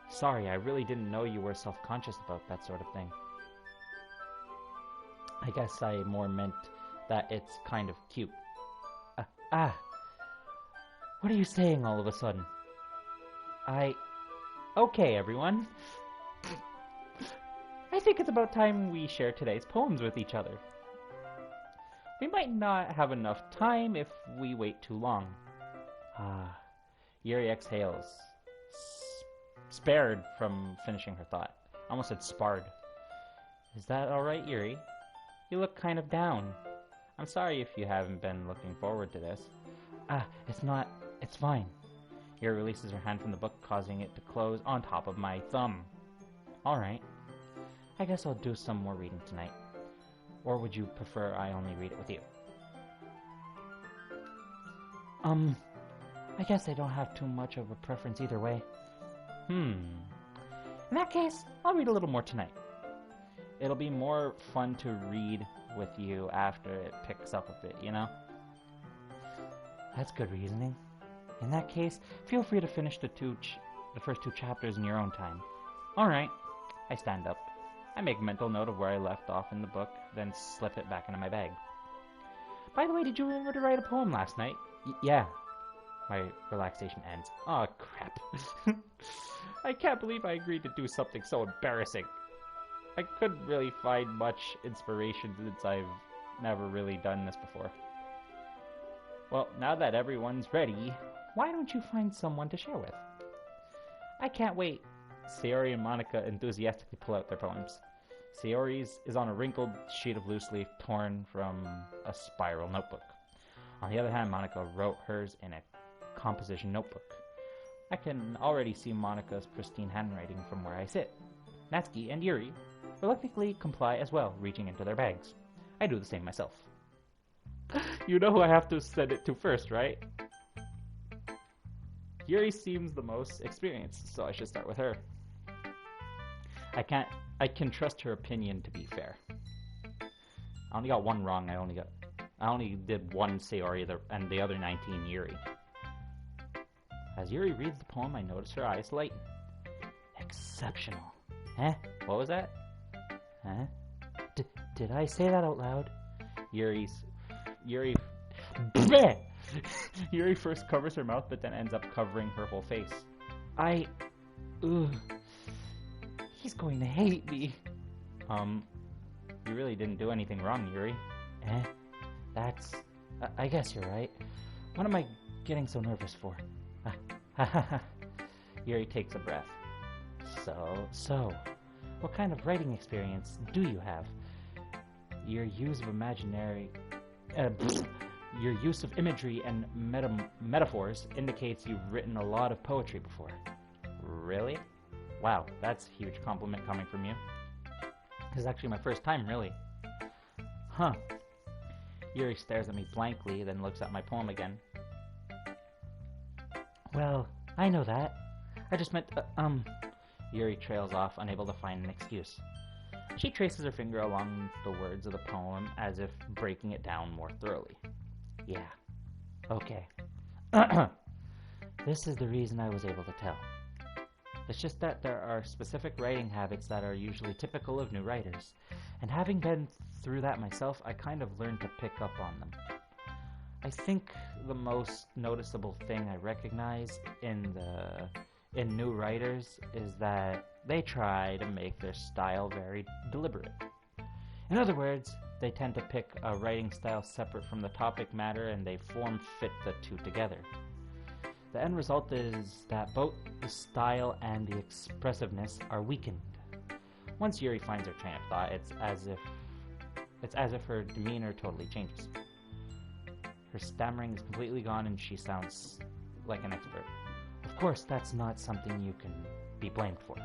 Sorry, I really didn't know you were self-conscious about that sort of thing. I guess I more meant that it's kind of cute. What are you saying all of a sudden? Okay, everyone. I think it's about time we share today's poems with each other. We might not have enough time if we wait too long. Yuri exhales, spared from finishing her thought. I almost said sparred. Is that alright, Yuri? You look kind of down. I'm sorry if you haven't been looking forward to this. It's fine. Yuri releases her hand from the book, causing it to close on top of my thumb. Alright. I guess I'll do some more reading tonight. Or would you prefer I only read it with you? I guess I don't have too much of a preference either way. In that case, I'll read a little more tonight. It'll be more fun to read with you after it picks up a bit, you know? That's good reasoning. In that case, feel free to finish the first two chapters in your own time. Alright. I stand up. I make mental note of where I left off in the book, then slip it back into my bag. By the way, did you remember to write a poem last night? Yeah. My relaxation ends. Aw, crap. I can't believe I agreed to do something so embarrassing. I couldn't really find much inspiration since I've never really done this before. Well, now that everyone's ready, why don't you find someone to share with? I can't wait. Sayori and Monica enthusiastically pull out their poems. Sayori's is on a wrinkled sheet of loose leaf torn from a spiral notebook. On the other hand, Monica wrote hers in a composition notebook. I can already see Monica's pristine handwriting from where I sit. Natsuki and Yuri reluctantly comply as well, reaching into their bags. I do the same myself. You know who I have to send it to first, right? Yuri seems the most experienced, so I should start with her. I can trust her opinion to be fair. I only got one wrong. I only did one Sayori and the other 19 Yuri. As Yuri reads the poem, I notice her eyes lighten. Exceptional. Huh? What was that? Huh? Did I say that out loud? Yuri first covers her mouth, but then ends up covering her whole face. He's going to hate me. You really didn't do anything wrong, Yuri. I guess you're right. What am I getting so nervous for? Yuri takes a breath. So, what kind of writing experience do you have? Your use of your use of imagery and metaphors indicates you've written a lot of poetry before. Really? Wow, that's a huge compliment coming from you. This is actually my first time, really. Huh. Yuri stares at me blankly, then looks at my poem again. Well, I know that. I just meant, Yuri trails off, unable to find an excuse. She traces her finger along the words of the poem as if breaking it down more thoroughly. Yeah. Okay. This is the reason I was able to tell. It's just that there are specific writing habits that are usually typical of new writers, and having been through that myself, I kind of learned to pick up on them. I think the most noticeable thing I recognize in new writers is that they try to make their style very deliberate. In other words, they tend to pick a writing style separate from the topic matter and they form fit the two together. The end result is that both the style and the expressiveness are weakened. Once Yuri finds her train of thought, it's as if her demeanor totally changes. Her stammering is completely gone and she sounds like an expert. Of course, that's not something you can be blamed for.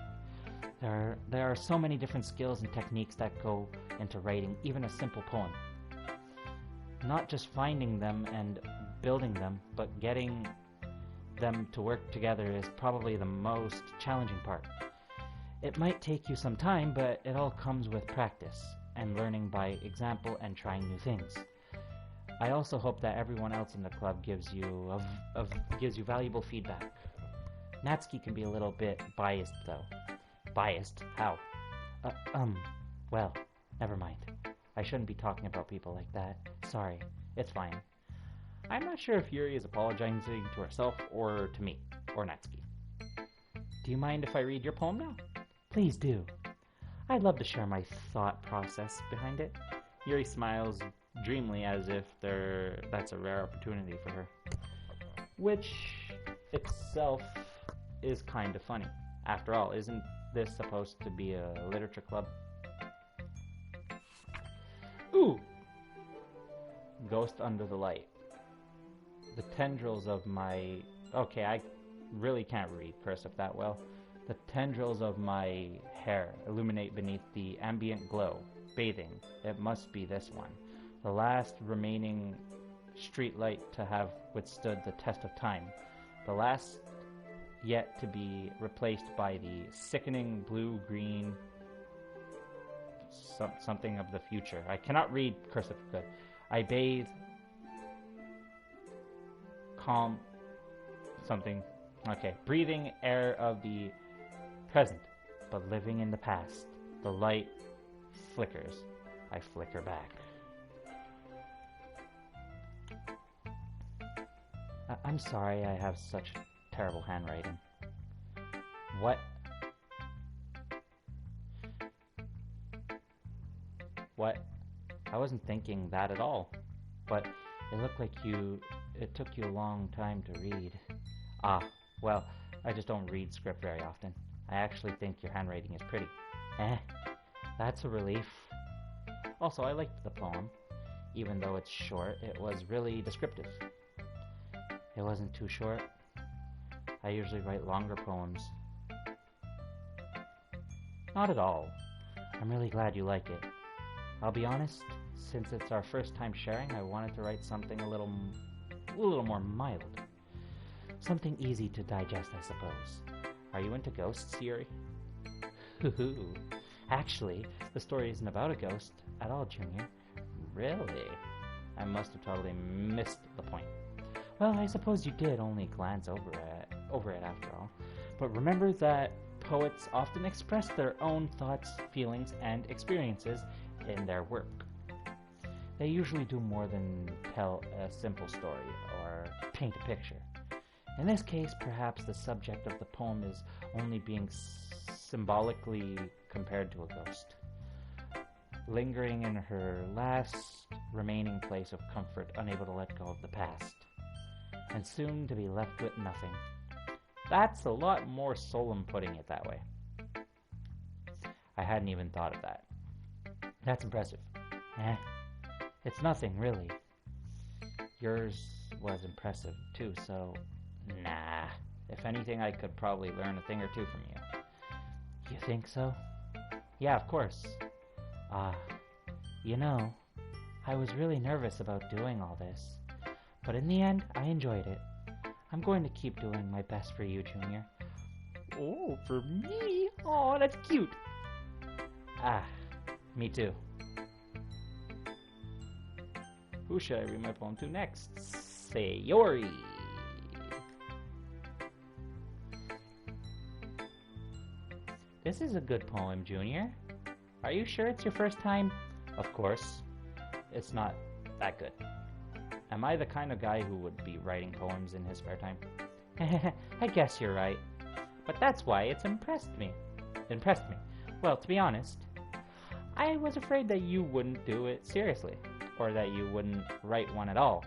There are so many different skills and techniques that go into writing even a simple poem. Not just finding them and building them, but getting them to work together is probably the most challenging part. It might take you some time, but it all comes with practice and learning by example and trying new things. I also hope that everyone else in the club gives you valuable feedback. Natsuki can be a little bit biased, though. Biased? How? Well, never mind. I shouldn't be talking about people like that. Sorry, it's fine. I'm not sure if Yuri is apologizing to herself or to me, or Natsuki. Do you mind if I read your poem now? Please do. I'd love to share my thought process behind it. Yuri smiles dreamily as if that's a rare opportunity for her. Which itself is kind of funny. After all, isn't this supposed to be a literature club? Ooh! Ghost under the light. The tendrils of my... Okay, I really can't read cursive that well. The tendrils of my hair illuminate beneath the ambient glow. Bathing. It must be this one. The last remaining street light to have withstood the test of time. The last yet to be replaced by the sickening blue-green something of the future. I cannot read cursive good. I bathe calm something. Okay. Breathing air of the present, but living in the past. The light flickers. I flicker back. I'm sorry I have such terrible handwriting. What? What? I wasn't thinking that at all. But it looked like it took you a long time to read. Ah, well, I just don't read script very often. I actually think your handwriting is pretty. That's a relief. Also, I liked the poem. Even though it's short, it was really descriptive. It wasn't too short. I usually write longer poems. Not at all. I'm really glad you like it. I'll be honest, since it's our first time sharing, I wanted to write something a little more mild. Something easy to digest, I suppose. Are you into ghosts, Yuri? Hoo-hoo. Actually, the story isn't about a ghost at all, Junior. Really? I must have totally missed the point. Well, I suppose you did only glance over it after all. But remember that poets often express their own thoughts, feelings, and experiences in their work. They usually do more than tell a simple story or paint a picture. In this case, perhaps the subject of the poem is only being symbolically compared to a ghost, lingering in her last remaining place of comfort, unable to let go of the past, and soon to be left with nothing. That's a lot more solemn putting it that way. I hadn't even thought of that. That's impressive. It's nothing, really. Yours was impressive, too, so... Nah. If anything, I could probably learn a thing or two from you. You think so? Yeah, of course. You know, I was really nervous about doing all this. But in the end, I enjoyed it. I'm going to keep doing my best for you, Junior. Oh, for me? Oh, that's cute. Me too. Who should I read my poem to next? Sayori. This is a good poem, Junior. Are you sure it's your first time? Of course. It's not that good. Am I the kind of guy who would be writing poems in his spare time? I guess you're right. But that's why it's impressed me. Well, to be honest, I was afraid that you wouldn't do it seriously, or that you wouldn't write one at all.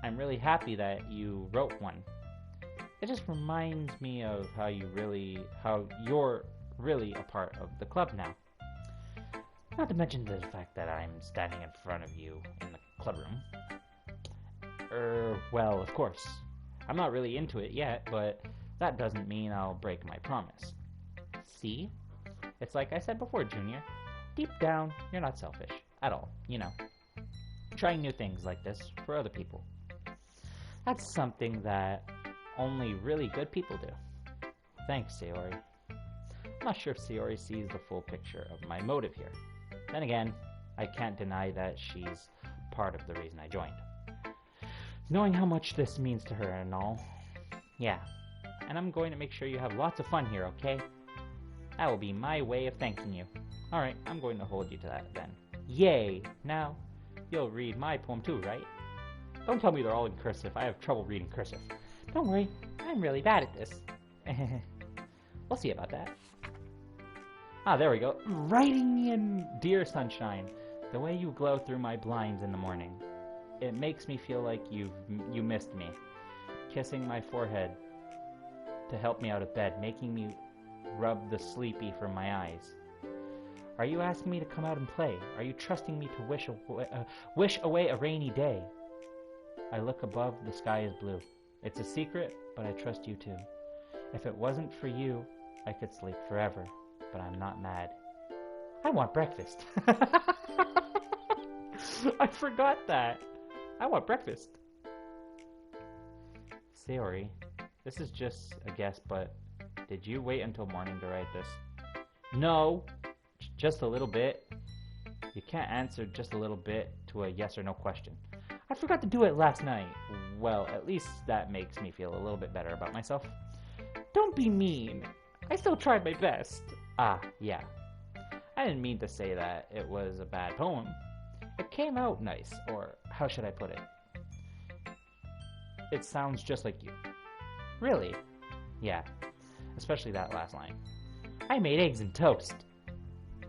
I'm really happy that you wrote one. It just reminds me of how you're really a part of the club now. Not to mention the fact that I'm standing in front of you in the club room. Well, of course. I'm not really into it yet, but that doesn't mean I'll break my promise. See? It's like I said before, Junior. Deep down, you're not selfish. At all, you know. Trying new things like this for other people. That's something that only really good people do. Thanks, Sayori. I'm not sure if Sayori sees the full picture of my motive here. Then again, I can't deny that she's part of the reason I joined. Knowing how much this means to her and all. Yeah, and I'm going to make sure you have lots of fun here, okay? That will be my way of thanking you. Alright, I'm going to hold you to that then. Yay! Now, you'll read my poem too, right? Don't tell me they're all in cursive. I have trouble reading cursive. Don't worry, I'm really bad at this. We'll see about that. Ah, there we go. Writing me in Dear Sunshine. The way you glow through my blinds in the morning. It makes me feel like you missed me. Kissing my forehead to help me out of bed, making me rub the sleepy from my eyes. Are you asking me to come out and play? Are you trusting me to wish away a rainy day? I look above, the sky is blue. It's a secret, but I trust you too. If it wasn't for you, I could sleep forever, but I'm not mad. I want breakfast. I forgot that. I want breakfast. Sayori, this is just a guess, but did you wait until morning to write this? No, just a little bit. You can't answer just a little bit to a yes or no question. I forgot to do it last night. Well, at least that makes me feel a little bit better about myself. Don't be mean. I still tried my best. Ah, yeah. I didn't mean to say that it was a bad poem. It came out nice, or how should I put it? It sounds just like you. Really? Yeah, especially that last line. I made eggs and toast,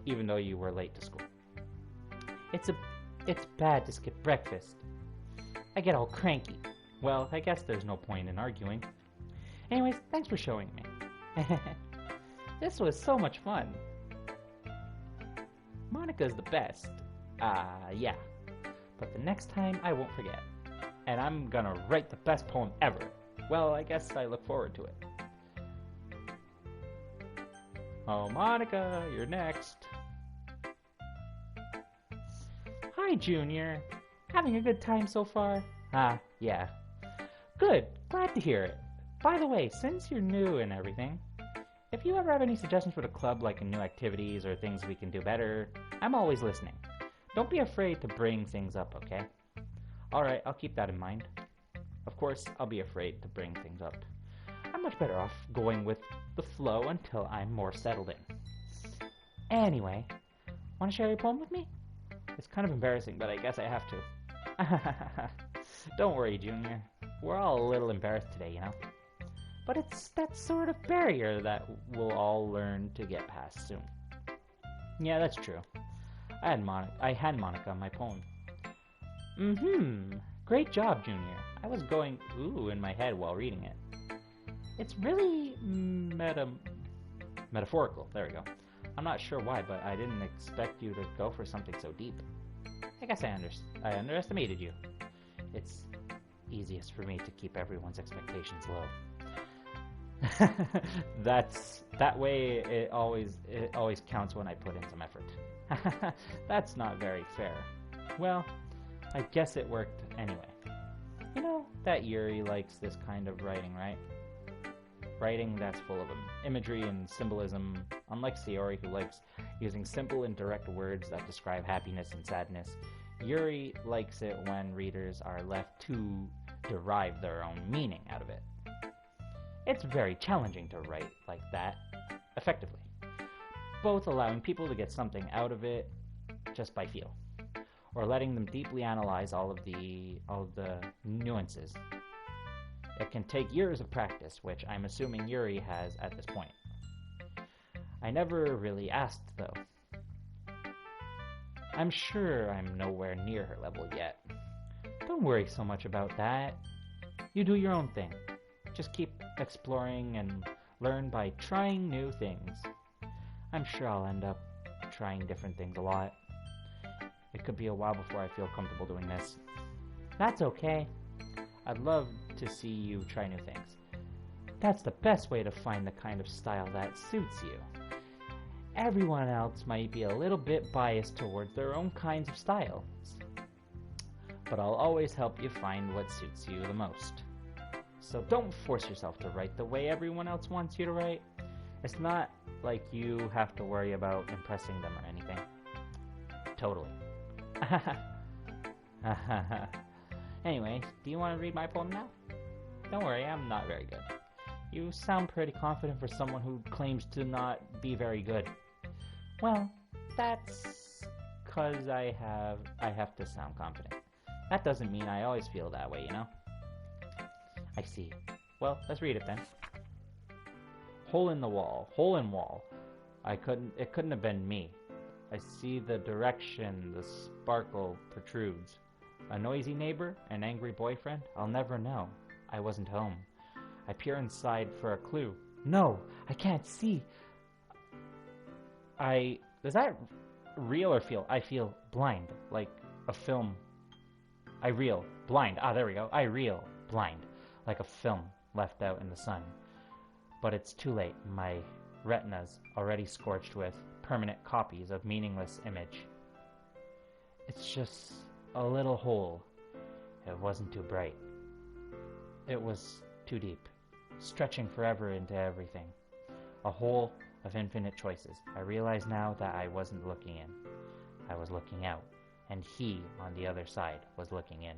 even though you were late to school. It's bad to skip breakfast. I get all cranky. Well, I guess there's no point in arguing. Anyways, thanks for showing me. This was so much fun. Monica's the best. Yeah. But the next time I won't forget. And I'm gonna write the best poem ever. Well, I guess I look forward to it. Oh, Monica, you're next. Hi, Junior. Having a good time so far? Yeah. Good. Glad to hear it. By the way, since you're new and everything, if you ever have any suggestions for the club, like new activities or things we can do better, I'm always listening. Don't be afraid to bring things up, okay? Alright, I'll keep that in mind. Of course, I'll be afraid to bring things up. I'm much better off going with the flow until I'm more settled in. Anyway, want to share your poem with me? It's kind of embarrassing, but I guess I have to. Don't worry, Junior. We're all a little embarrassed today, you know? But it's that sort of barrier that we'll all learn to get past soon. Yeah, that's true. I had Monica on my poem. Great job, Junior. I was going ooh in my head while reading it. It's really metaphorical. There we go. I'm not sure why, but I didn't expect you to go for something so deep. I guess I underestimated you. It's easiest for me to keep everyone's expectations low. That way it always counts when I put in some effort. That's not very fair. Well, I guess it worked anyway. You know that Yuri likes this kind of writing, right? Writing that's full of imagery and symbolism, unlike Sayori, who likes using simple and direct words that describe happiness and sadness. Yuri likes it when readers are left to derive their own meaning out of it. It's very challenging to write like that effectively, both allowing people to get something out of it just by feel, or letting them deeply analyze all of the nuances. It can take years of practice, which I'm assuming Yuri has at this point. I never really asked, though. I'm sure I'm nowhere near her level yet. Don't worry so much about that. You do your own thing. Just keep exploring and learn by trying new things. I'm sure I'll end up trying different things a lot. It could be a while before I feel comfortable doing this. That's okay. I'd love to see you try new things. That's the best way to find the kind of style that suits you. Everyone else might be a little bit biased towards their own kinds of styles, but I'll always help you find what suits you the most. So don't force yourself to write the way everyone else wants you to write. It's not like you have to worry about impressing them or anything. Totally. Anyway, do you want to read my poem now? Don't worry, I'm not very good. You sound pretty confident for someone who claims to not be very good. Well, that's 'cause I have to sound confident. That doesn't mean I always feel that way, you know? I see. Well, let's read it then. Hole in the wall, hole in wall. It couldn't have been me. I see the direction the sparkle protrudes. A noisy neighbor? An angry boyfriend? I'll never know. I wasn't home. I peer inside for a clue. No, I can't see. Is that real or feel? I feel blind, like a film. I reel, blind. Ah, there we go. I reel, blind, like a film left out in the sun. But it's too late. My retina's already scorched with permanent copies of meaningless image. It's just a little hole. It wasn't too bright. It was too deep, stretching forever into everything. A hole of infinite choices. I realize now that I wasn't looking in. I was looking out, and he, on the other side, was looking in.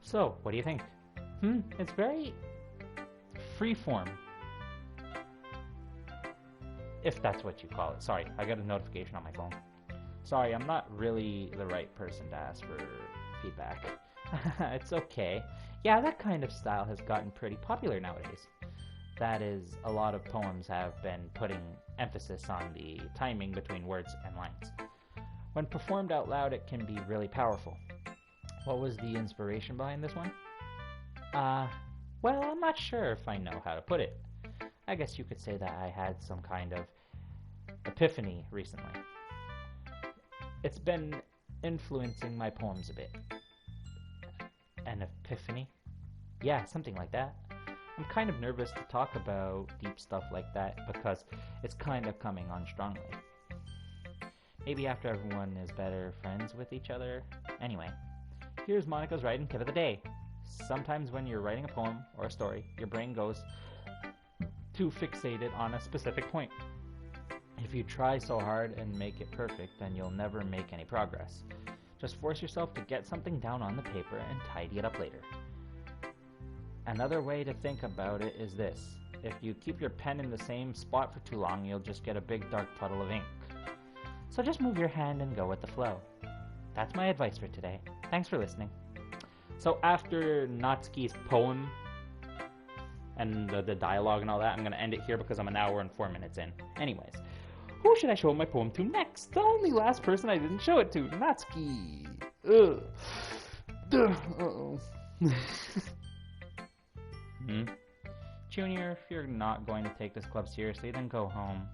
So, what do you think? It's very freeform. If that's what you call it. Sorry, I got a notification on my phone. Sorry, I'm not really the right person to ask for feedback. It's okay. Yeah, that kind of style has gotten pretty popular nowadays. That is, a lot of poems have been putting emphasis on the timing between words and lines. When performed out loud, it can be really powerful. What was the inspiration behind this one? Well, I'm not sure if I know how to put it. I guess you could say that I had some kind of epiphany recently. It's been influencing my poems a bit. An epiphany? Yeah, something like that. I'm kind of nervous to talk about deep stuff like that because it's kind of coming on strongly. Maybe after everyone is better friends with each other. Anyway, here's Monica's writing tip of the day. Sometimes when you're writing a poem or a story, your brain goes too fixated on a specific point. If you try so hard and make it perfect, then you'll never make any progress. Just force yourself to get something down on the paper and tidy it up later. Another way to think about it is this. If you keep your pen in the same spot for too long, you'll just get a big dark puddle of ink. So just move your hand and go with the flow. That's my advice for today. Thanks for listening. So after Natsuki's poem and the dialogue and all that, I'm going to end it here because I'm an hour and 4 minutes in. Anyways, who should I show my poem to next? The only last person I didn't show it to, Natsuki. Ugh. Uh-oh. Junior, if you're not going to take this club seriously, then go home.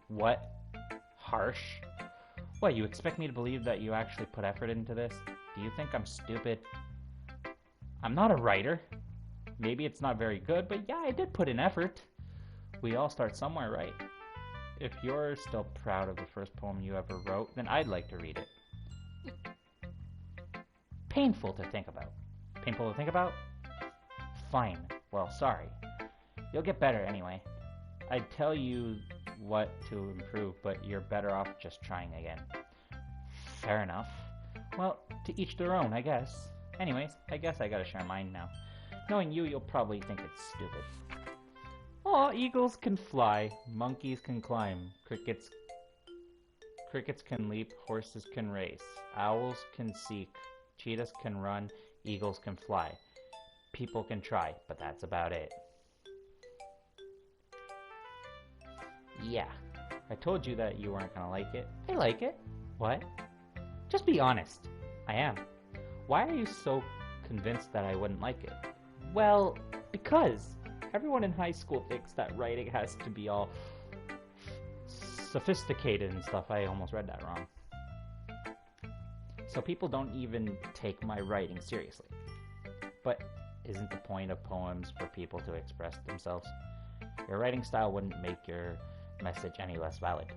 What? Harsh? What, you expect me to believe that you actually put effort into this? Do you think I'm stupid? I'm not a writer. Maybe it's not very good, but yeah, I did put in effort. We all start somewhere, right? If you're still proud of the first poem you ever wrote, then I'd like to read it. Painful to think about. Painful to think about? Fine. Well, sorry. You'll get better anyway. I'd tell you what to improve, but you're better off just trying again. Fair enough. Well, to each their own, I guess. Anyways, I guess I gotta share mine now. Knowing you, you'll probably think it's stupid. Aw, eagles can fly, monkeys can climb, Crickets can leap, horses can race, owls can seek, cheetahs can run, eagles can fly. People can try, but that's about it. Yeah, I told you that you weren't gonna like it. I like it. What? Just be honest. I am. Why are you so convinced that I wouldn't like it? Well, because everyone in high school thinks that writing has to be all sophisticated and stuff. I almost read that wrong. So people don't even take my writing seriously. But isn't the point of poems for people to express themselves? Your writing style wouldn't make your message any less valid.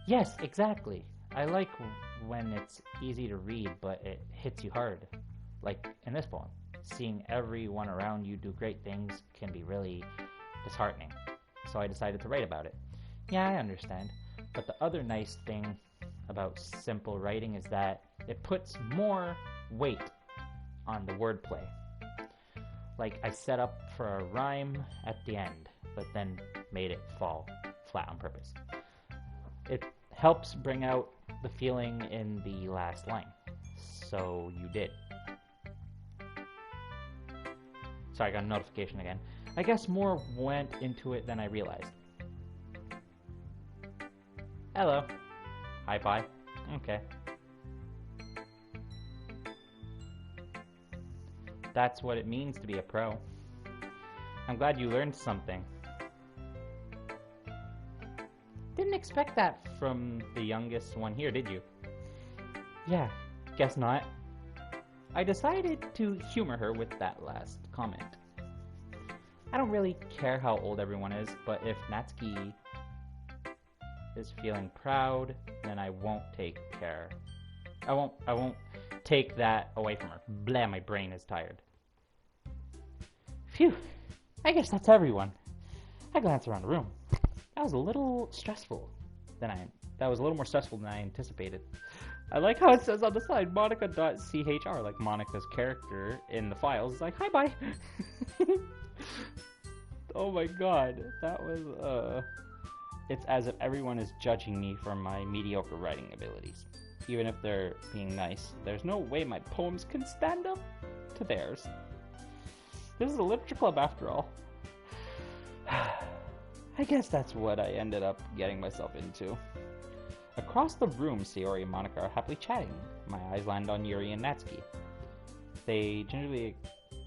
Yes, exactly. I like when it's easy to read, but it hits you hard. Like in this poem. Seeing everyone around you do great things can be really disheartening. So I decided to write about it. Yeah, I understand. But the other nice thing about simple writing is that it puts more weight on the wordplay. Like I set up for a rhyme at the end, but then made it fall flat on purpose. It helps bring out the feeling in the last line. So you did. Sorry, I got a notification again. I guess more went into it than I realized. Hello. Hi, bye. Okay. That's what it means to be a pro. I'm glad you learned something. Didn't expect that from the youngest one here, did you? Yeah, guess not. I decided to humor her with that last comment. I don't really care how old everyone is, but if Natsuki is feeling proud, then I won't take care. I won't take that away from her. Blah, my brain is tired. Phew, I guess that's everyone. I glanced around the room. That was a little stressful that was a little more stressful than I anticipated. I like how it says on the side, Monica.chr, like Monica's character in the files. It's like, hi, bye. Oh my god, that was, it's as if everyone is judging me for my mediocre writing abilities. Even if they're being nice, there's no way my poems can stand up to theirs. This is a literature club after all. I guess that's what I ended up getting myself into. Across the room, Sayori and Monica are happily chatting. My eyes land on Yuri and Natsuki. They gingerly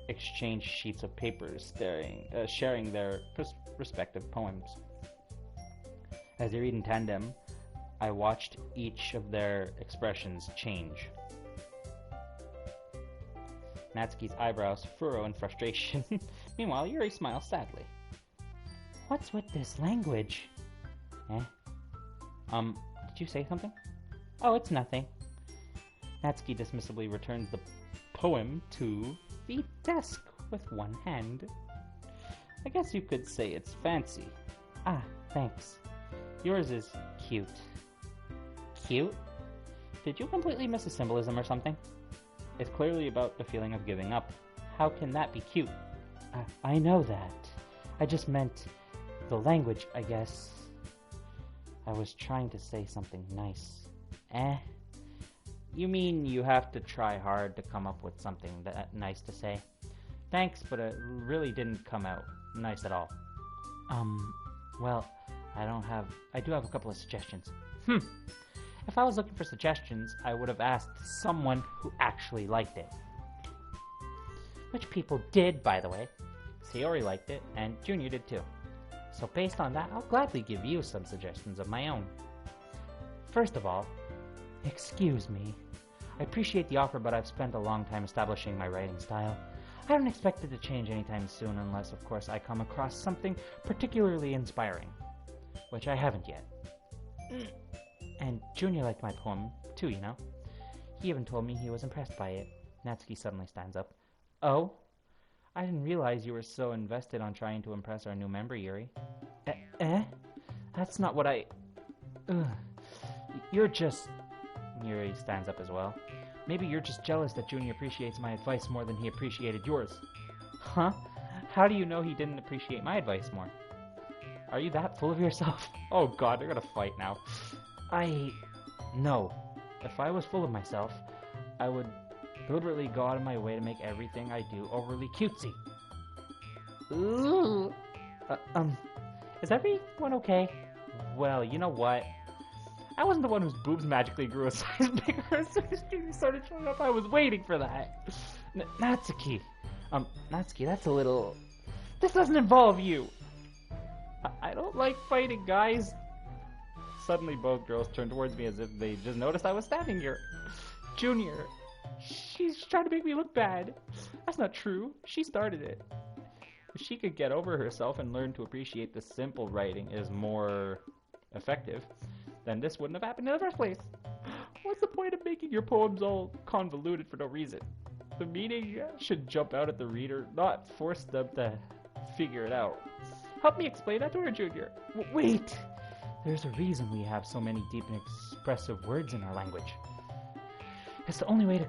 exchange sheets of paper, sharing their respective poems. As they read in tandem, I watched each of their expressions change. Natsuki's eyebrows furrow in frustration. Meanwhile, Yuri smiles sadly. What's with this language? Did you say something? Oh, it's nothing. Natsuki dismissively returns the poem to the desk with one hand. I guess you could say it's fancy. Ah, thanks. Yours is cute. Cute? Did you completely miss a symbolism or something? It's clearly about the feeling of giving up. How can that be cute? I know that. I just meant the language, I guess. I was trying to say something nice. You mean you have to try hard to come up with something nice to say? Thanks, but it really didn't come out nice at all. Well, I do have a couple of suggestions. If I was looking for suggestions, I would have asked someone who actually liked it. Which people did, by the way. Sayori liked it, and Junior did too. So based on that, I'll gladly give you some suggestions of my own. First of all, excuse me. I appreciate the offer, but I've spent a long time establishing my writing style. I don't expect it to change anytime soon unless, of course, I come across something particularly inspiring. Which I haven't yet. And Junior liked my poem, too, you know. He even told me he was impressed by it. Natsuki suddenly stands up. Oh? I didn't realize you were so invested on trying to impress our new member, Yuri. That's not what I... You're just... Yuri stands up as well. Maybe you're just jealous that Junior appreciates my advice more than he appreciated yours. Huh? How do you know he didn't appreciate my advice more? Are you that full of yourself? Oh god, they're gonna fight now. No. If I was full of myself, I would deliberately go out of my way to make everything I do overly cutesy. Ooh. Is everyone okay? Well, you know what? I wasn't the one whose boobs magically grew a size bigger as soon as Junior started showing up. I was waiting for that. Natsuki. Natsuki, that's a little... This doesn't involve you. I don't like fighting, guys. Suddenly, both girls turned towards me as if they just noticed I was standing here. Junior, she's trying to make me look bad. That's not true. She started it. If she could get over herself and learn to appreciate the simple writing is more effective, then this wouldn't have happened in the first place. What's the point of making your poems all convoluted for no reason? The meaning should jump out at the reader, not force them to figure it out. Help me explain that to her, Junior. Wait! There's a reason we have so many deep and expressive words in our language. It's the only way to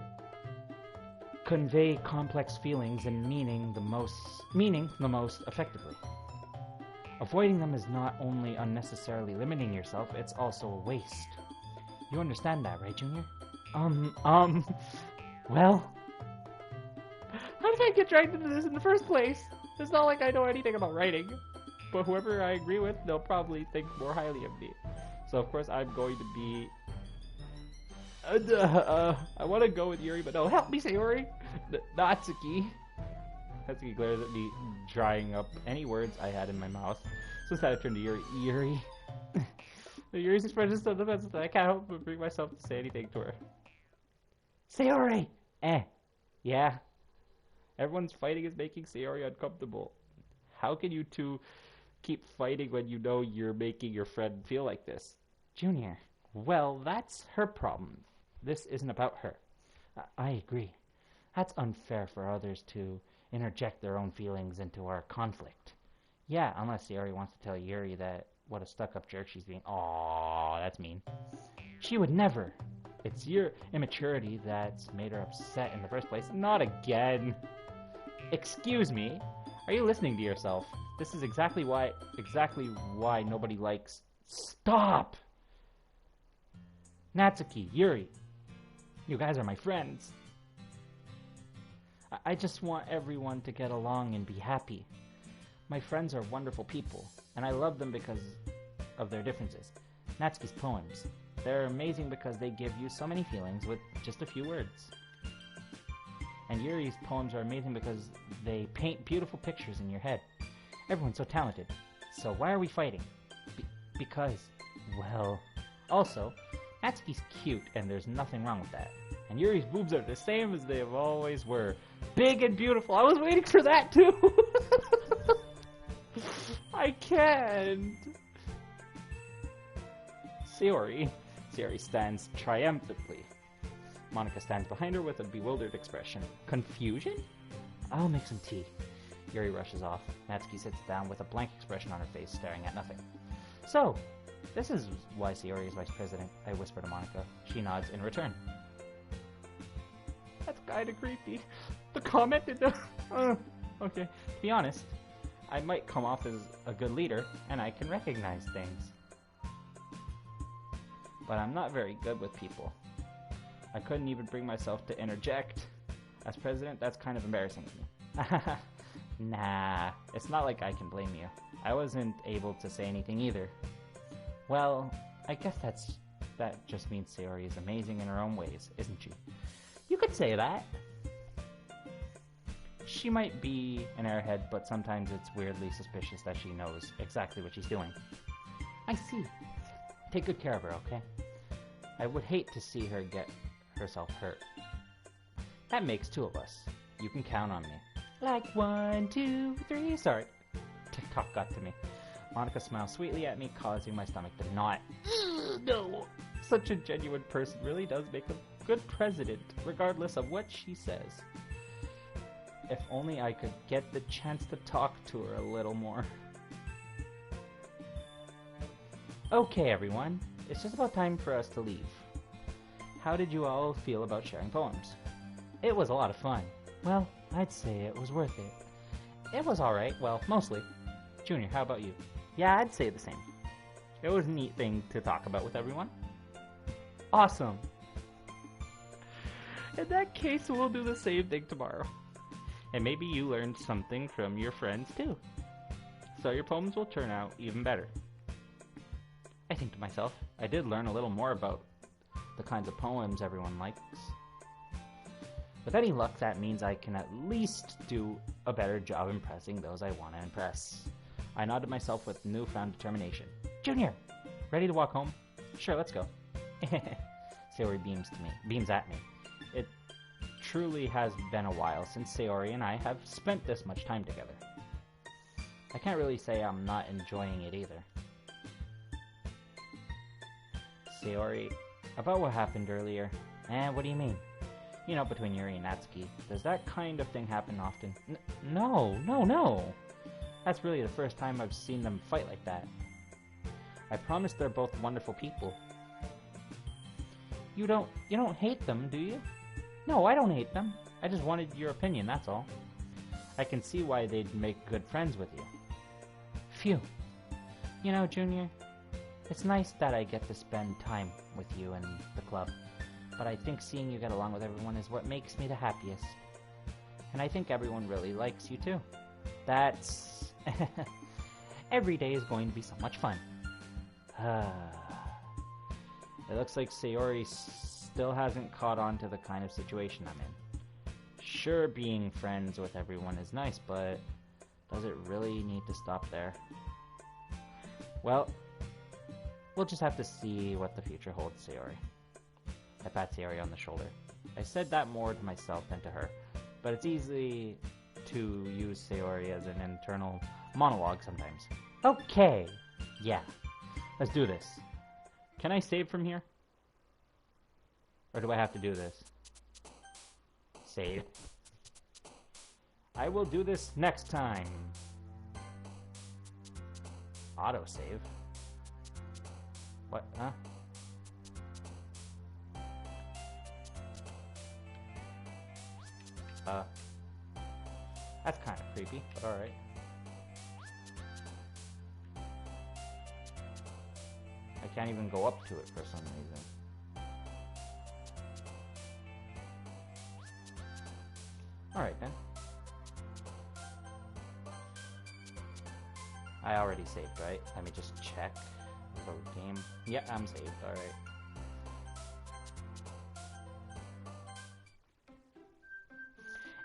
convey complex feelings and meaning the most effectively. Avoiding them is not only unnecessarily limiting yourself, it's also a waste. You understand that, right, Junior? Well... How did I get dragged into this in the first place? It's not like I know anything about writing. But whoever I agree with, they'll probably think more highly of me. So of course I'm going to be... I want to go with Yuri, but no, help me, Sayori! Natsuki. Natsuki glares at me, drying up any words I had in my mouth. So instead I turn to Yuri. Yuri? Yuri's expression is so defensive that I can't help but bring myself to say anything to her. Sayori! Yeah? Everyone's fighting is making Sayori uncomfortable. How can you two keep fighting when you know you're making your friend feel like this? Junior, well, that's her problem. This isn't about her. I agree. That's unfair for others to interject their own feelings into our conflict. Yeah, unless Sayori wants to tell Yuri that what a stuck-up jerk she's being. Aww, that's mean. She would never. It's your immaturity that's made her upset in the first place. Not again. Excuse me. Are you listening to yourself? This is exactly why nobody likes... Stop! Natsuki, Yuri, you guys are my friends. I just want everyone to get along and be happy. My friends are wonderful people, and I love them because of their differences. Natsuki's poems, they're amazing because they give you so many feelings with just a few words. And Yuri's poems are amazing because they paint beautiful pictures in your head. Everyone's so talented. So why are we fighting? Because, well... Also, Natsuki's cute, and there's nothing wrong with that. And Yuri's boobs are the same as they always were. Big and beautiful. I was waiting for that, too! I can't! Sayori stands triumphantly. Monika stands behind her with a bewildered expression. Confusion? I'll make some tea. Yuri rushes off. Natsuki sits down with a blank expression on her face, staring at nothing. So, this is why Sayori is vice president, I whisper to Monika. She nods in return. That's kinda creepy. The comment did the... okay. To be honest, I might come off as a good leader, and I can recognize things. But I'm not very good with people. I couldn't even bring myself to interject. As president, that's kind of embarrassing to me. Nah, it's not like I can blame you. I wasn't able to say anything either. Well, I guess that just means Sayori is amazing in her own ways, isn't she? You could say that. She might be an airhead, but sometimes it's weirdly suspicious that she knows exactly what she's doing. I see. Take good care of her, okay? I would hate to see her get herself hurt. That makes two of us. You can count on me. Like 1, 2, 3, sorry. TikTok got to me. Monika smiles sweetly at me, causing my stomach to knot. No! Such a genuine person really does make a good president, regardless of what she says. If only I could get the chance to talk to her a little more. Okay, everyone. It's just about time for us to leave. How did you all feel about sharing poems? It was a lot of fun. Well, I'd say it was worth it. It was alright, well, mostly. Junior, how about you? Yeah, I'd say the same. It was a neat thing to talk about with everyone. Awesome. In that case, we'll do the same thing tomorrow. And maybe you learned something from your friends too. So your poems will turn out even better. I think to myself, I did learn a little more about the kinds of poems everyone likes. With any luck, that means I can at least do a better job impressing those I want to impress. I nodded myself with newfound determination. Junior, ready to walk home? Sure, let's go. Sayori beams at me. It truly has been a while since Sayori and I have spent this much time together. I can't really say I'm not enjoying it either. Sayori, about what happened earlier. What do you mean? You know, between Yuri and Natsuki. Does that kind of thing happen often? No. That's really the first time I've seen them fight like that. I promise they're both wonderful people. You don't hate them, do you? No, I don't hate them. I just wanted your opinion, that's all. I can see why they'd make good friends with you. Phew. You know, Junior, it's nice that I get to spend time with you and the club, but I think seeing you get along with everyone is what makes me the happiest. And I think everyone really likes you too. That's... Every day is going to be so much fun. It looks like Sayori still hasn't caught on to the kind of situation I'm in. Sure, being friends with everyone is nice, but does it really need to stop there? Well, we'll just have to see what the future holds, Sayori. I pat Sayori on the shoulder. I said that more to myself than to her, but it's easy to use Sayori as an internal monologue sometimes. Okay, yeah, let's do this. Can I save from here? Or do I have to do this? Save. I will do this next time. Autosave. What? Huh? That's kind of creepy, but alright. I can't even go up to it for some reason. Alright then. I already saved, right? Let me just check. Load game. Yeah, I'm saved, alright.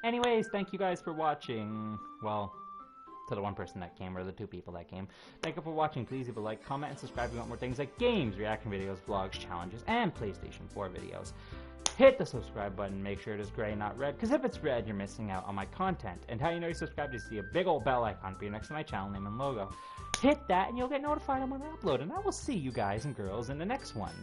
Anyways, thank you guys for watching. Well, to the one person that came, or the two people that came. Thank you for watching. Please leave a like, comment, and subscribe if you want more things like games, reaction videos, vlogs, challenges, and PlayStation 4 videos. Hit the subscribe button, make sure it is gray, not red, because if it's red, you're missing out on my content. And how you know you subscribed is see a big old bell icon for you next to my channel name and logo. Hit that, and you'll get notified when I upload, and I will see you guys and girls in the next one.